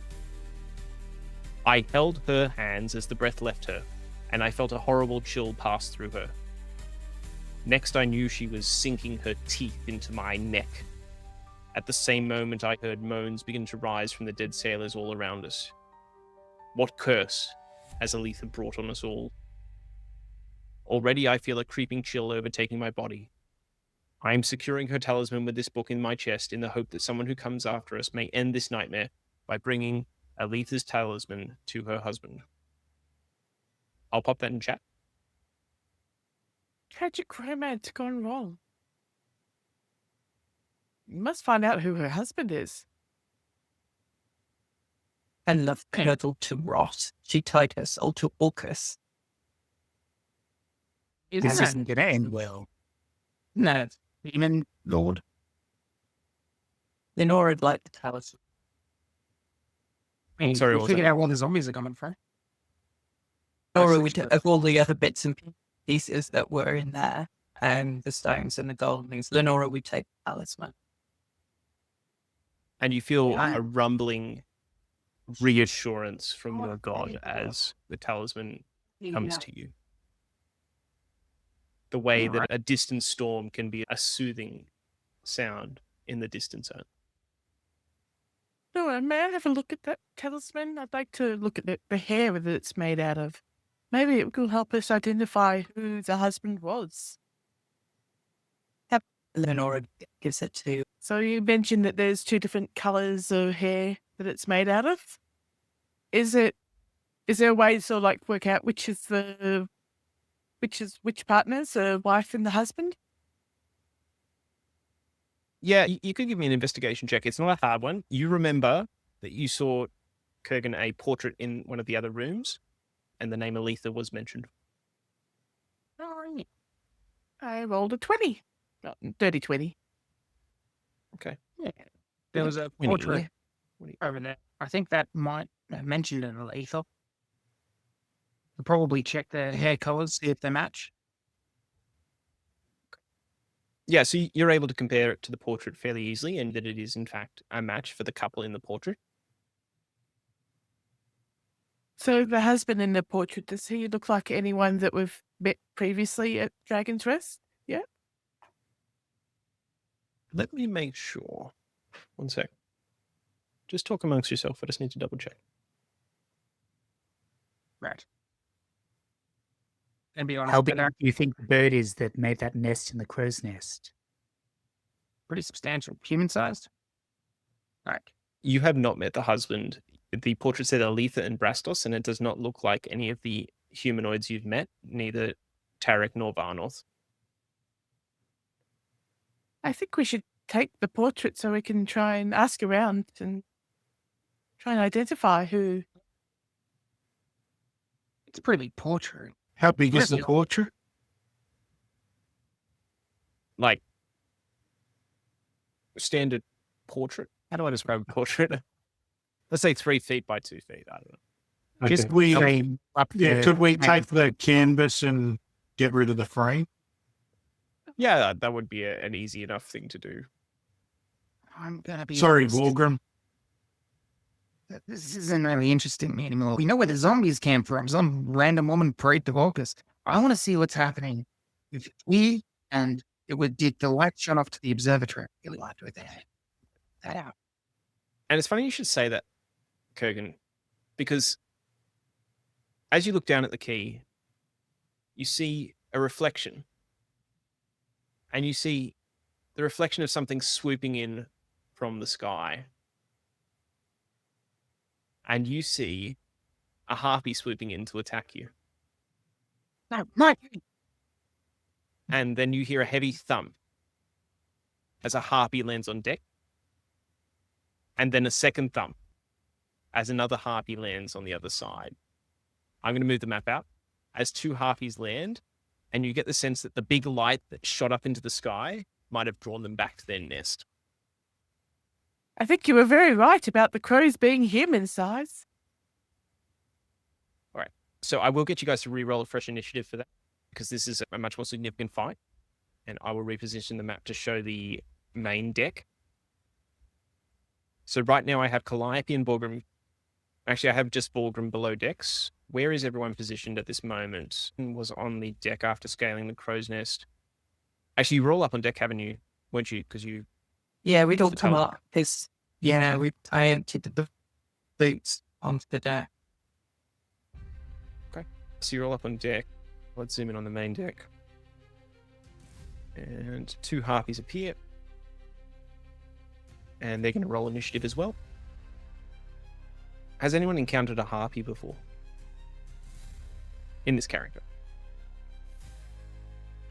I held her hands as the breath left her, and I felt a horrible chill pass through her. Next I knew she was sinking her teeth into my neck. At the same moment I heard moans begin to rise from the dead sailors all around us. What curse has Aletha brought on us all? Already I feel a creeping chill overtaking my body. I am securing her talisman with this book in my chest in the hope that someone who comes after us may end this nightmare by bringing Aletha's talisman to her husband. I'll pop that in chat. Tragic romance gone wrong. You must find out who her husband is. And love curdled to rot. She tied her soul to Orcus. This that isn't going to end well. no, it's Demon Lord. Lenora would like the talisman. I mean, Sorry, we what was figured that? out where the zombies are coming from. Lenora That's would, extra. of all the other bits and pieces that were in there, the stones and the golden things, Lenora would take the talisman. And you feel Yeah. a rumbling reassurance from your god as the talisman comes to you. The way that a distant storm can be a soothing sound in the distant zone. Nora, may I have a look at that talisman? I'd like to look at the hair that it's made out of. Maybe it could help us identify who the husband was. Lenora gives it to. So you mentioned that there's 2 different colours of hair that it's made out of. Is there a way to sort of like work out which partners, the wife and the husband? Yeah, you could give me an investigation check. It's not a hard one. You remember that you saw, Kurgan, a portrait in one of the other rooms, and the name Aletha was mentioned. I rolled a 20. Dirty 20. Okay. There was a Winnie, portrait Winnie. over there. I think that might have mentioned an Aletha. We'll probably check their hair colors, see if they match. Yeah, so you're able to compare it to the portrait fairly easily, and that it is, in fact, a match for the couple in the portrait. So the husband in the portrait, does he look like anyone that we've met previously at Dragon's Rest? Yeah. Let me make sure. One sec. Just talk amongst yourself. I just need to double check. Right. And be honest, How big they're do you think the bird is that made that nest in the crow's nest? pretty substantial. Human sized? Right. You have not met the husband. The portrait said Aletha and Brastos, and it does not look like any of the humanoids you've met, neither Tarek nor Varnoth. I think we should take the portrait so we can try and ask around and try and identify who. It's a pretty big portrait. How big is the Really? portrait? Like, standard portrait? How do I describe a portrait? Let's say 3 feet by 2 feet. I don't know. Just we, Frame up yeah, the- could we take the canvas and get rid of the frame? Yeah, that would be an easy enough thing to do. I'm gonna be Sorry, honest. Walgrim. This isn't really interesting me anymore. We know where the zombies came from. Some random woman prayed to Orcus. I want to see what's happening. If we and did the light shone off to the observatory. I really like to that out. And it's funny you should say that, Kurgan, because as you look down at the key, you see a reflection. And you see the reflection of something swooping in from the sky. And you see a harpy swooping in to attack you. No, Mike. And then you hear a heavy thump as a harpy lands on deck. And then a second thump as another harpy lands on the other side. I'm going to move the map out. As 2 harpies land, and you get the sense that the big light that shot up into the sky might have drawn them back to their nest. I think you were very right about the crows being human size. So I will get you guys to re-roll a fresh initiative for that, because this is a much more significant fight. And I will reposition the map to show the main deck. So right now I have Calliope and Borgrim. Actually, I have just Borgrim below decks. Where is everyone positioned at this moment? Was on the deck after scaling the crow's nest. Actually, you roll up on deck, haven't you? Weren't you? Because you... Yeah, we'd all The come Talons. up because, I emptied the boots onto the deck. So you roll up on deck. Let's zoom in on the main deck. And 2 harpies appear. And they're going to roll initiative as well. Has anyone encountered a harpy before? In this character?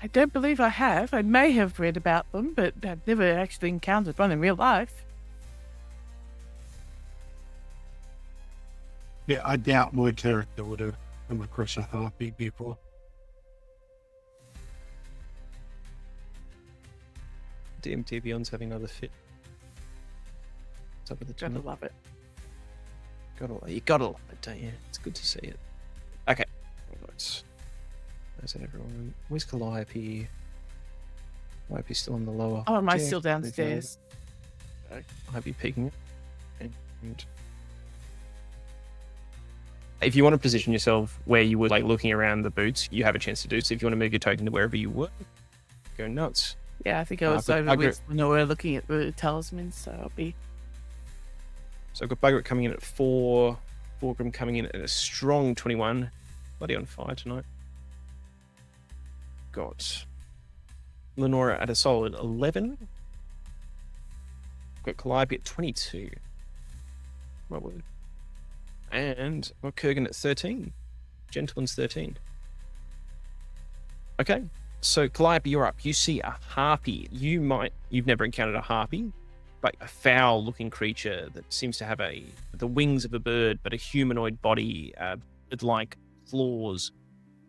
I don't believe I have. I may have read about them, but I've never actually encountered one in real life. Yeah, I doubt my character would have come across a harpy before. DMT Beyond's having another fit. What's up with the Gotta channel? love it. You gotta love it, don't you? It's good to see it. Okay. Right. How's that everyone? Where's Calliope? Calliope's still on the lower. Oh, am I deck. still downstairs? I hope you're peeking. And if you want to position yourself where you were, like looking around the boots, you have a chance to do so. If you want to move your token to wherever you were, go nuts. Yeah, I think I was but over Bugger- with Lenora looking at the talismans, so I'll be. So I've got Bugger coming in at 4, Borgrim coming in at a strong 21. Bloody on fire tonight. Got Lenora at a solid 11. Got Calliope at 22. My word. And got Kurgan at 13. Gentleman's 13. Okay. So Calliope, you're up. You see a harpy. You've never encountered a harpy, but a foul-looking creature that seems to have the wings of a bird, but a humanoid body with like claws,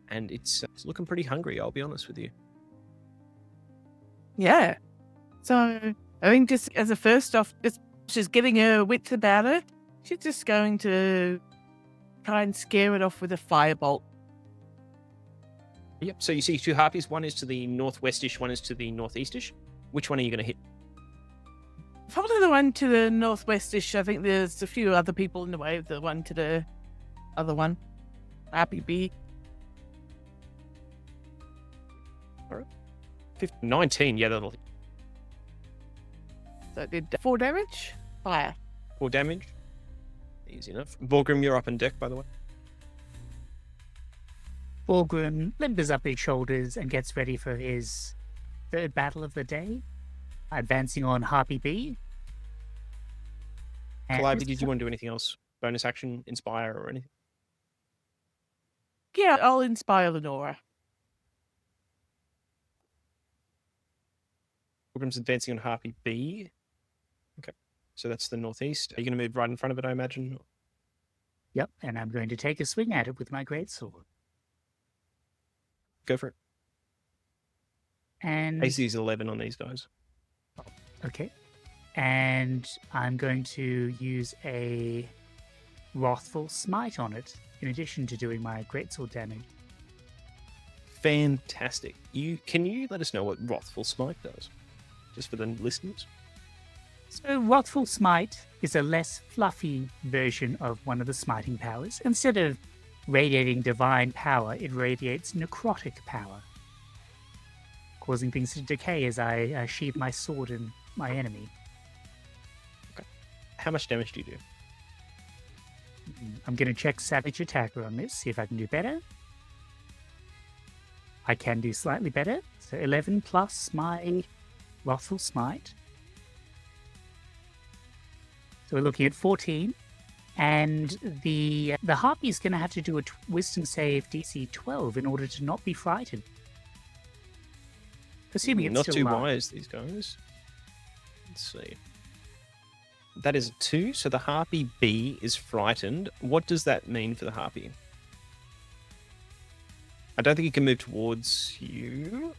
and it's looking pretty hungry. I'll be honest with you. Yeah. So I think just as a first off, just she's getting her wits about her. She's just going to try and scare it off with a firebolt. Yep. So you see two harpies. One is to the northwestish. One is to the northeastish. Which one are you going to hit? Probably the one to the northwestish. I think there's a few other people in the way of the one to the other one. Happy bee. 19. Yeah, that'll hit. So it did 4 damage. Fire. 4 damage. Easy enough. Borgrim, you're up on deck, by the way. Borgrim limbers up his shoulders and gets ready for his third battle of the day, advancing on Harpy B. And Calliope, did you want to do anything else? Bonus action, inspire, or anything? Yeah, I'll inspire Lenora. Borgrim's advancing on Harpy B. Okay. So that's the northeast. Are you going to move right in front of it, I imagine? Yep, and I'm going to take a swing at it with my greatsword. Go for it. And AC is 11 on these guys. okay, and I'm going to use a wrathful smite on it in addition to doing my greatsword damage. Fantastic. Can you let us know what Wrathful Smite does? Just for the listeners? So wrathful smite is a less fluffy version of one of the smiting powers. Instead of radiating divine power, it radiates necrotic power, causing things to decay as I sheathe my sword in my enemy. How much damage do you do? I'm going to check Savage Attacker on this, see if I can do better. I can do slightly better. So 11 plus my Wrathful Smite. So we're looking at 14. And the Harpy is going to have to do a Wisdom save DC 12 in order to not be frightened. Assuming it's Not still too live. wise, these guys. Let's see. That is a 2, so the Harpy B is frightened. What does that mean for the Harpy? I don't think it can move towards you.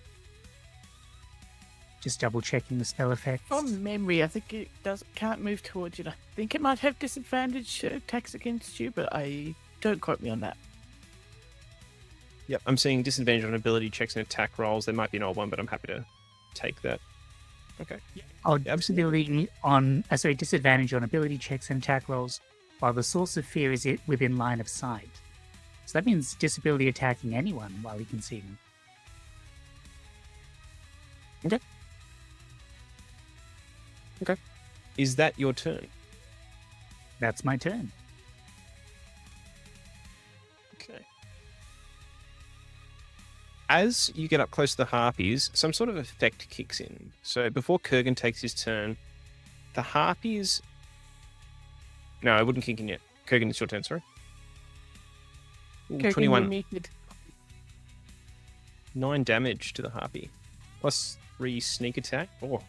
Just double checking the spell effects. From memory, I think it can't move towards you. I think it might have disadvantage attacks against you, but I don't quote me on that. Yep, I'm seeing disadvantage on ability checks and attack rolls. There might be an old one, but I'm happy to take that. Okay. Oh, absolutely. Disadvantage on ability checks and attack rolls while the source of fear is within line of sight. So that means disability attacking anyone while he can see them. Okay. Is that your turn? That's my turn. Okay. As you get up close to the Harpies, some sort of effect kicks in. So before Kurgan takes his turn, the Harpies... No, it wouldn't kick in yet. Kurgan, it's your turn, sorry. Ooh, Kurgan, 21. you're muted. 9 damage to the Harpy. Plus 3 sneak attack. Oh.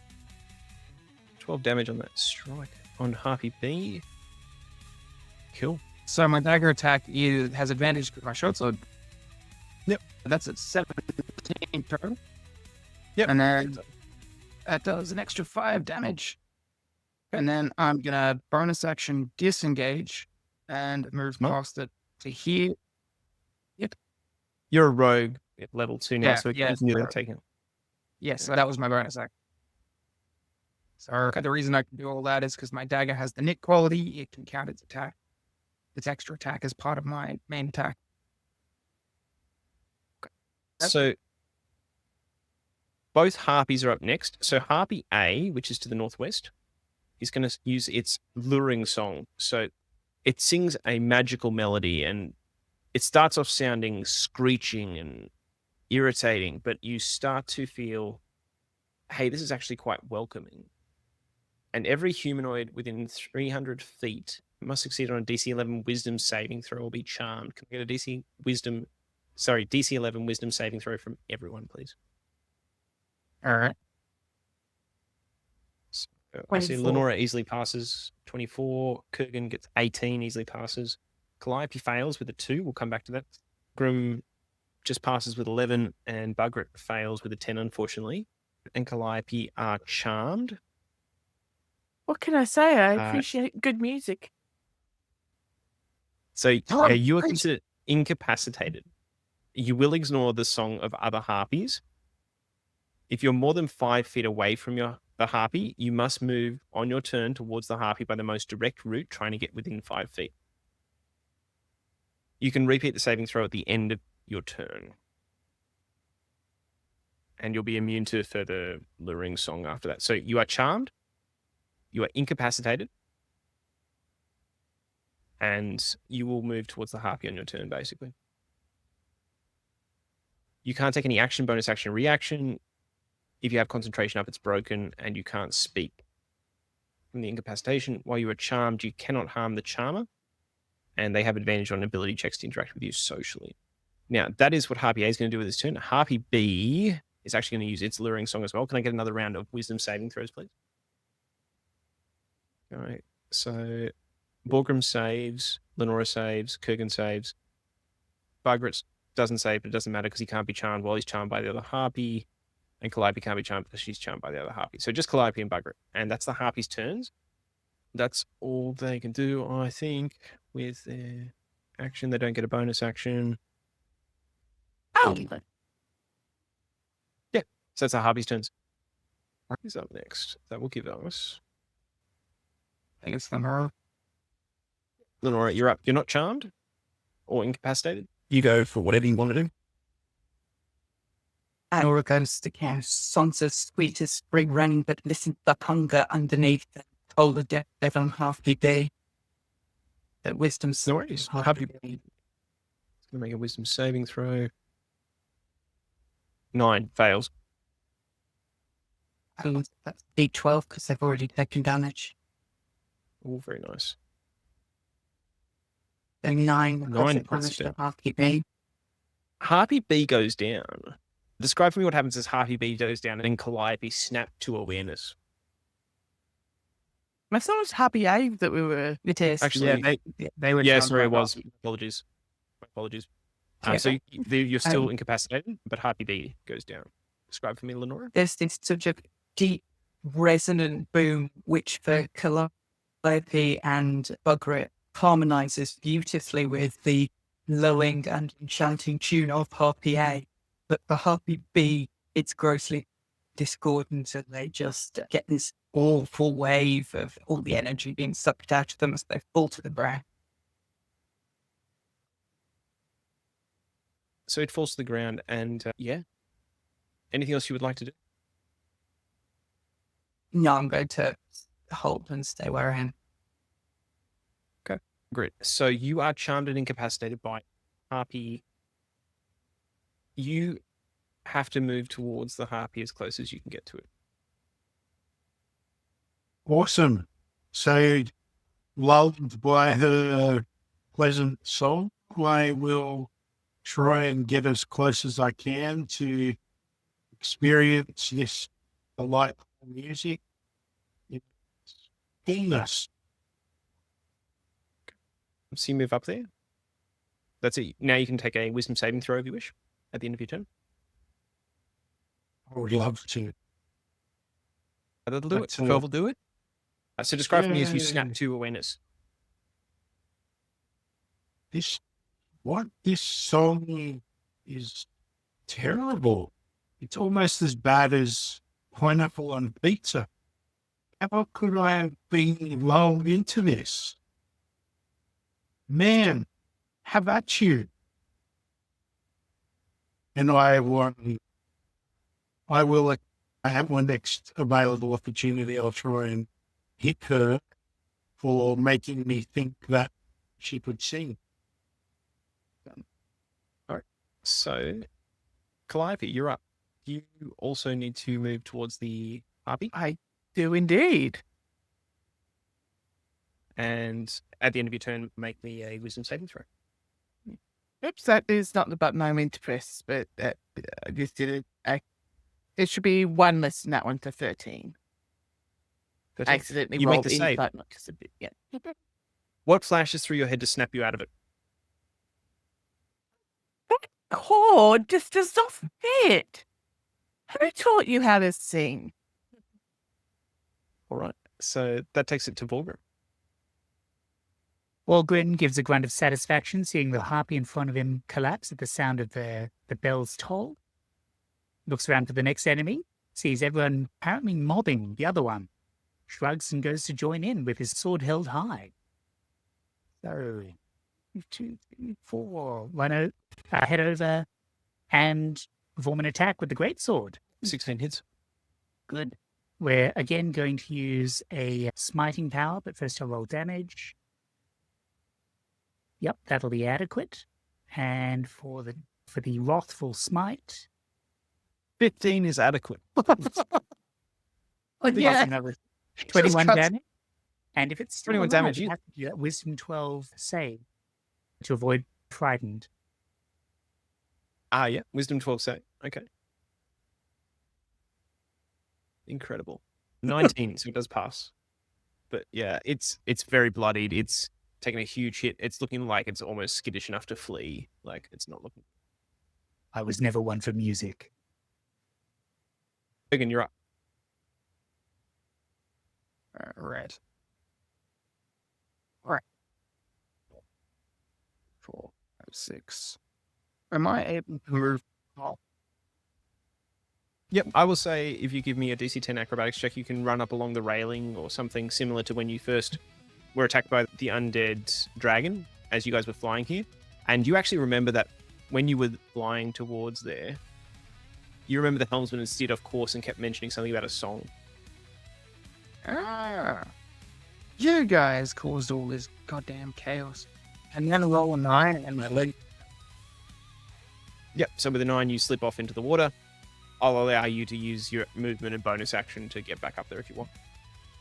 12 damage on that strike. On Harpy B. Cool. So my dagger attack has advantage with my short sword. Yep. That's at 17 total. Yep. And then That does an extra 5 damage. And then I'm going to bonus action disengage and move Smart. past it to here. You're a rogue at level 2 now, Yeah, so yeah, you can do sure. that taking. Yes, so that was my bonus action. So the reason I can do all that is because my dagger has the knit quality. It can count its attack, its extra attack as part of my main attack. So both harpies are up next. So Harpy A, which is to the northwest, is going to use its luring song. So it sings a magical melody, and it starts off sounding screeching and irritating, but you start to feel, hey, this is actually quite welcoming. And every humanoid within 300 feet must succeed on a DC 11 wisdom saving throw or be charmed. Can I get a DC 11 wisdom saving throw from everyone, please? All right. So, I see 24. Lenora easily passes 24. Kurgan gets 18, easily passes. Calliope fails with a 2. We'll come back to that. Grim just passes with 11, and Bugret fails with a 10, unfortunately. And Calliope are charmed. What can I say? I Uh, appreciate good music. So Oh, you are great. considered incapacitated. You will ignore the song of other harpies. If you're more than 5 feet away from the harpy, you must move on your turn towards the harpy by the most direct route, trying to get within 5 feet. You can repeat the saving throw at the end of your turn. And you'll be immune to further luring song after that. So you are charmed, you are incapacitated, and you will move towards the harpy on your turn, basically. You can't take any action, bonus action, reaction. If you have concentration up, it's broken, and you can't speak. From the incapacitation, while you are charmed, you cannot harm the charmer, and they have advantage on ability checks to interact with you socially. Now, that is what Harpy A is going to do with its turn. Harpy B is actually going to use its luring song as well. Can I get another round of wisdom saving throws, please? All right. So Borgrim saves, Lenora saves, Kurgan saves. Bugret doesn't save, but it doesn't matter because he can't be charmed while he's charmed by the other harpy. And Calliope can't be charmed because she's charmed by the other harpy. So just Calliope and Bugret. And that's the harpy's turns. That's all they can do, I think, with their action. They don't get a bonus action. Oh, So that's the harpy's turns. Who's up next? That will give us I think it's Lenora. Lenora. You're up. You're not charmed or incapacitated. You go for whatever you want to do. Nora goes to Sansa's sweetest spring rain, but listen to the hunger underneath and told the devil Harpy B. That wisdom's No worries. Harpy Harpy B. Gonna make a wisdom saving throw. 9 fails. And that's D12 because they've already taken damage. Oh, very nice. So 9 Nine plus puts damage it to Harpy B. Harpy B goes down. Describe for me what happens as Harpy B goes down and then Calliope snap to awareness. I thought it was Happy A that we were. It is. Actually, They were yeah, charmed sorry, by it was. Harpy. Apologies. My apologies. Yeah. So you're still Um, incapacitated, but Harpy B goes down. Describe for me, Lenora. There's this such a deep resonant boom which for Calliope and Bugret harmonizes beautifully with the lulling and enchanting tune of Harpy A. But for Harpy B, it's grossly discordant and they just get this awful wave of all the energy being sucked out of them as they fall to the ground. So it falls to the ground, and yeah. Anything else you would like to do? No, I'm going to hold and stay where I am. Great. So you are charmed and incapacitated by Harpy. You have to move towards the Harpy as close as you can get to it. Awesome. So, lulled by her pleasant song, I will try and get as close as I can to experience this delightful music. It's fullness. So you move up there. That's it. Now you can take a wisdom saving throw if you wish at the end of your turn. I would love to. That'll do it. That's 12 will do it. So describe for me as you snap Yay. to awareness. This song is terrible. It's almost as bad as pineapple on pizza. How could I have been lulled into this? Man, how about you? And I have my next available opportunity. I'll try and hit her for making me think that she could sing. So, Calliope, you're up. You also need to move towards the harpy. I do indeed. And at the end of your turn, make me a wisdom saving throw. Oops, that is not the button I meant to press, but I just did it. It should be 1 less than that one to 13. I accidentally You make rolled the in, save. but not just a bit. Yeah. What flashes through your head to snap you out of it? Chord just does not fit. Who taught you how to sing? All right. So that takes it to Volgrim. Walgren gives a grunt of satisfaction, seeing the harpy in front of him collapse at the sound of the bell's toll. Looks around for the next enemy, sees everyone apparently mobbing the other one, shrugs and goes to join in with his sword held high. So, 2, 3, 4. Rhino, head over and perform an attack with the greatsword. 16 hits. Good. We're again going to use a smiting power, but first I'll roll damage. Yep, that'll be adequate. And for the wrathful smite, 15 is adequate. yeah, another 21 cuts- damage. And if it's still 21 alive, damage, you you- have to do that Wisdom 12 save to avoid frightened. Yeah. Wisdom 12 save. Okay. Incredible. 19, so it does pass. But yeah, it's very bloodied. It's taken a huge hit. It's looking like it's almost skittish enough to flee. Like, it's not looking... I was never one for music. Again, you're up. Right. All right. 4, 5, 6. Am I able to move? Yep, I will say if you give me a DC 10 acrobatics check, you can run up along the railing or something similar to when you first were attacked by the undead dragon as you guys were flying here. And you actually remember that when you were flying towards there, you remember the helmsman had steered off course and kept mentioning something about a song. You guys caused all this goddamn chaos. And then roll a 9 and my leg. Yep, so with a 9, you slip off into the water. I'll allow you to use your movement and bonus action to get back up there if you want.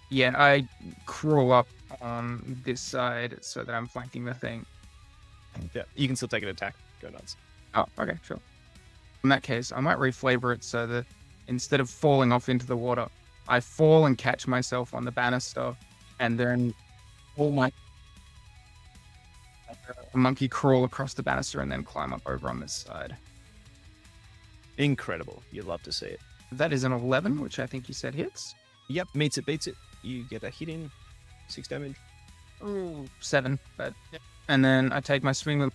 Yeah, I crawl up on this side so that I'm flanking the thing. Yeah, you can still take an attack. Go nuts. Oh, okay, sure. In that case, I might reflavor it so that instead of falling off into the water, I fall and catch myself on the banister, and then all my monkey crawl across the banister and then climb up over on this side. Incredible. You'd love to see it. That is an 11, which I think you said hits. Yep, meets it, beats it. You get a hit in. 6 damage. Ooh, 7, but and then I take my swing with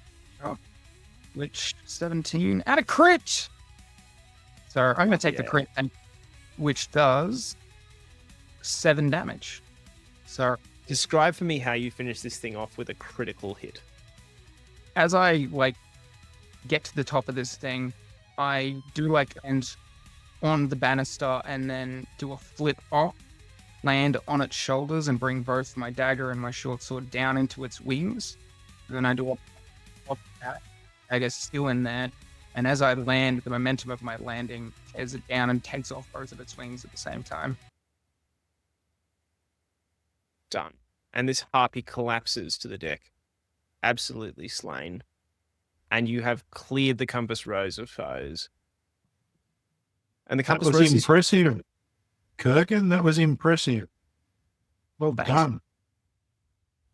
which 17 at a crit. So I'm gonna take the crit, and which does 7 damage. So Describe for me how you finish this thing off with a critical hit. as I get to the top of this thing, I do end on the banister and then do a flip off, land on its shoulders and bring both my dagger and my short sword down into its wings. And then I do a dagger still in there. And as I land, the momentum of my landing tears it down and takes off both of its wings at the same time. Done. And this harpy collapses to the deck. Absolutely slain. And you have cleared the compass rose of foes. And the That compass was rose is... impressive. Kurgan, that was impressive. Well Thanks. done.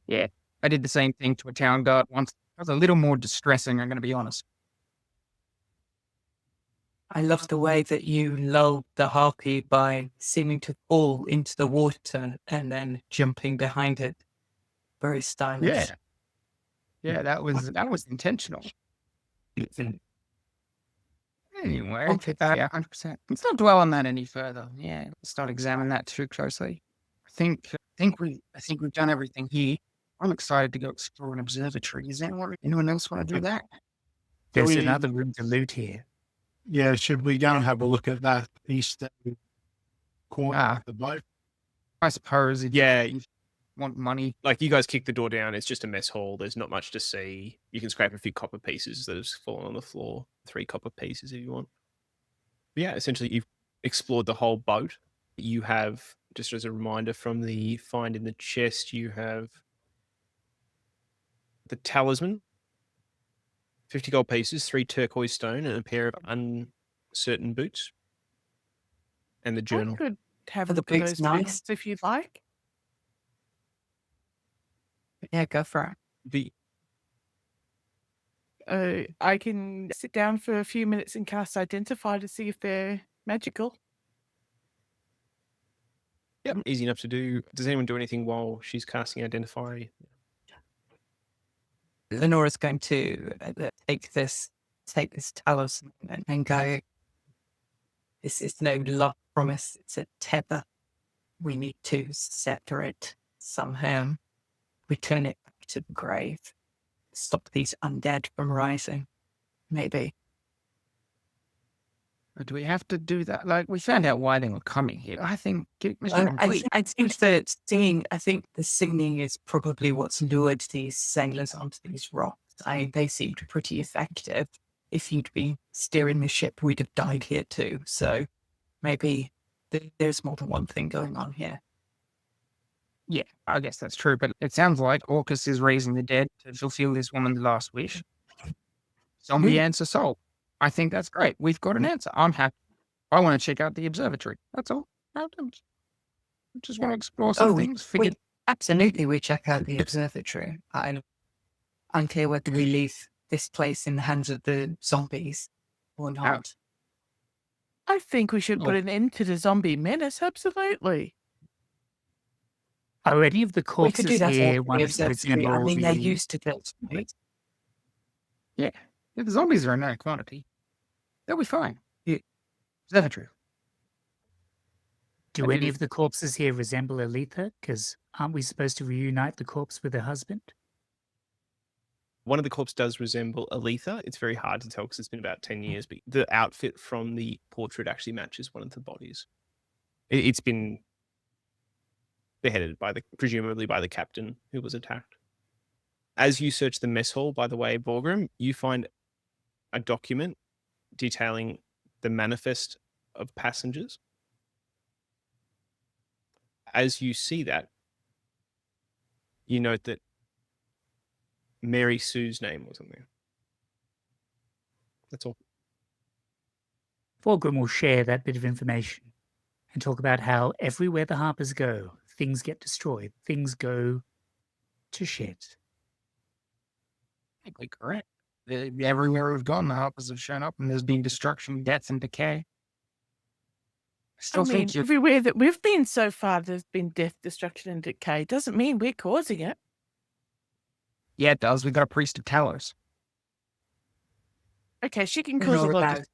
Yeah, I did the same thing to a town guard once. It was a little more distressing, I'm going to be honest. I love the way that you lulled the harpy by seeming to fall into the water and then jumping behind it. Very stylish. Yeah. Yeah, that was intentional. Anyway, Okay. yeah, 100%. Let's not dwell on that any further. Yeah, let's not examine that too closely. I think we've done everything here. I'm excited to go explore an observatory. Is anyone else want to do that? There's we- another room to loot here. Yeah, should we go and have a look at that eastern corner Ah. of the boat? I suppose if Yeah, you want money. like you guys kick the door down. It's just a mess hall. There's not much to see. You can scrape a few copper pieces that have fallen on the floor. 3 copper pieces if you want. But yeah, essentially you've explored the whole boat. You have, just as a reminder from the find in the chest, you have the talisman, 50 gold pieces, 3 turquoise stone, and a pair of uncertain boots. And the I journal. could have Are a the look at boots those nice? boots if you'd like. Yeah, go for it. The I can sit down for a few minutes and cast Identify to see if they're magical. Yep, easy enough to do. Does anyone do anything while she's casting Identify? Lenora's going to take this Talos and go, this is no love promise, it's a tether. We need to sever it somehow. Return it back to the grave. Stop these undead from rising. Maybe. Do we have to do that? Like, we found out why they were coming here. I think I think that I think the singing is probably what's lured these sailors onto these rocks. They seemed pretty effective. If you'd been steering the ship, we'd have died here too. So maybe there's more than one thing going on here. Yeah, I guess that's true. But it sounds like Orcus is raising the dead to fulfill this woman's last wish. Zombie answer solved. I think that's great. We've got an answer. I'm happy. I want to check out the observatory. That's all. I just want to explore some things. Absolutely, we check out the observatory. I'm unclear whether we leave this place in the hands of the zombies or not. I think we should put an end to the zombie menace. Absolutely. Are any of the We could do corpses that here for the ones observatory. I mean, they're the- used to this, right? Yeah, the zombies are a known quantity. They'll be fine. Yeah. Observatory. Do any of the corpses here resemble Aletha? Because aren't we supposed to reunite the corpse with her husband? One of the corpses does resemble Aletha. It's very hard to tell because it's been about 10 years, but the outfit from the portrait actually matches one of the bodies. It's been beheaded presumably by the captain who was attacked. As you search the mess hall, by the way, Borgrim, you find a document detailing the manifest of passengers. As you see that, you note that Mary Sue's name wasn't there. That's all. Fulgrim will share that bit of information and talk about how everywhere the Harpers go, things get destroyed, things go to shit. Technically correct. Everywhere we've gone, the Harpers have shown up and there's been destruction, death, and decay. I still think you're... everywhere that we've been so far, there's been death, destruction, and decay. Doesn't mean we're causing it. Yeah, it does. We got a priest of Talos. Okay, she can cause a lot of...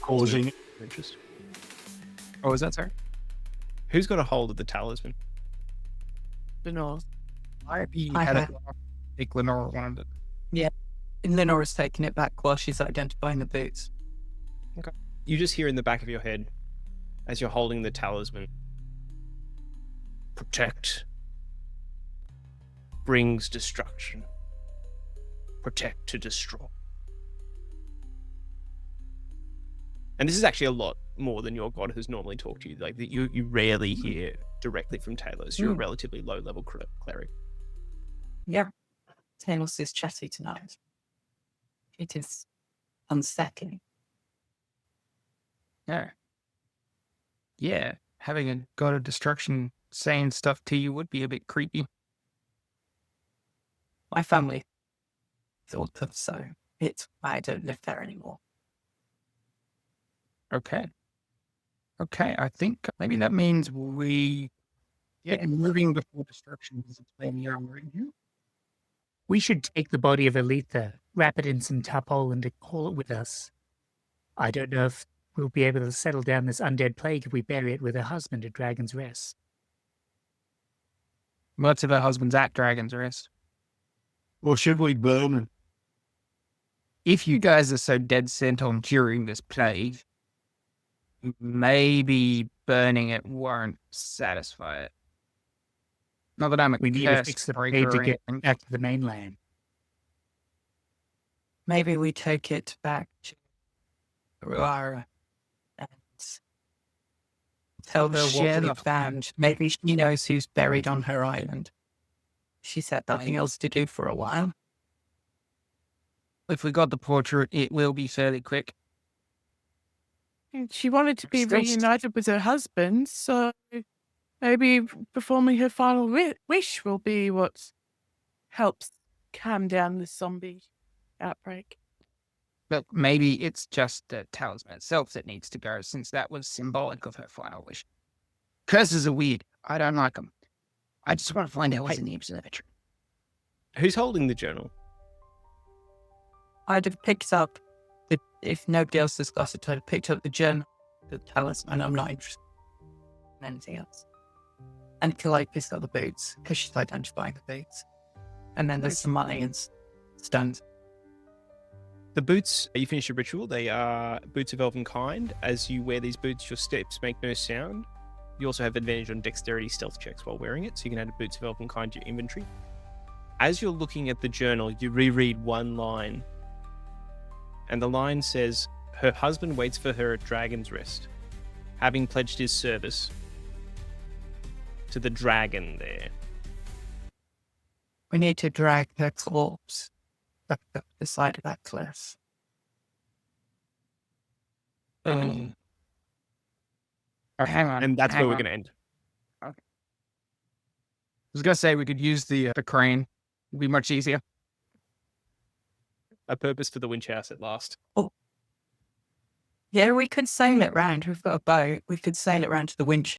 Causing Interest. Oh, is that sorry? Who's got a hold of the talisman? The North. I I had have. it. I think Lenora wanted it. And Lenora's taking it back while she's identifying the boots. You just hear in the back of your head, as you're holding the talisman, protect brings destruction. Protect to destroy. And this is actually a lot more than your god has normally talked to you. Like you rarely hear directly from Talos. You're a relatively low-level cleric. Yeah. Talos is chatty tonight. It is unsettling. Yeah. Yeah. Having a god of destruction saying stuff to you would be a bit creepy. My family thought that so. It's why I don't live there anymore. Okay. Okay, I think maybe that means we get moving before destruction is explaining your right here. We should take the body of Aletha, wrap it in some tarpaulin and haul it with us. I don't know if we'll be able to settle down this undead plague if we bury it with her husband at Dragon's Rest. Lots of her husband's at Dragon's Rest. Or should we burn it? If you guys are so dead set on curing this plague, maybe burning it won't satisfy it. Not that I'm a We need to curse fix the breaker plague to or get anything. back to the mainland. Maybe we take it back to Ruara and tell her Share what we the- found. Maybe she knows who's buried on her island. She's had nothing else to do for a while. If we got the portrait, it will be fairly quick. And she wanted to be Still reunited with her husband, so maybe performing her final wish will be what helps calm down the zombie outbreak. But maybe it's just the talisman itself that needs to go, since that was symbolic of her final wish. Curses are weird. I don't like them. I just want to find out what's in the observatory. Who's holding the journal? I'd have picked up, if nobody else has got it, I'd have picked up the journal, the talisman. I'm not interested in anything else. And Calliope's got the boots, because she's identifying the boots. And then there's some money and stones. The boots, you finish your ritual. They are boots of elven kind. As you wear these boots, your steps make no sound. You also have advantage on dexterity stealth checks while wearing it, so you can add boots of elven kind to your inventory. As you're looking at the journal, you reread one line. And the line says, her husband waits for her at Dragon's Rest, having pledged his service to the dragon there. We need to drag her corpse back up the side of that cliff. Oh, hang on. And that's hang where we're on. going to end. I was going to say we could use the crane. It'd be much easier. A purpose for the winch house at last. Yeah, we could sail it round. We've got a boat. We could sail it round to the winch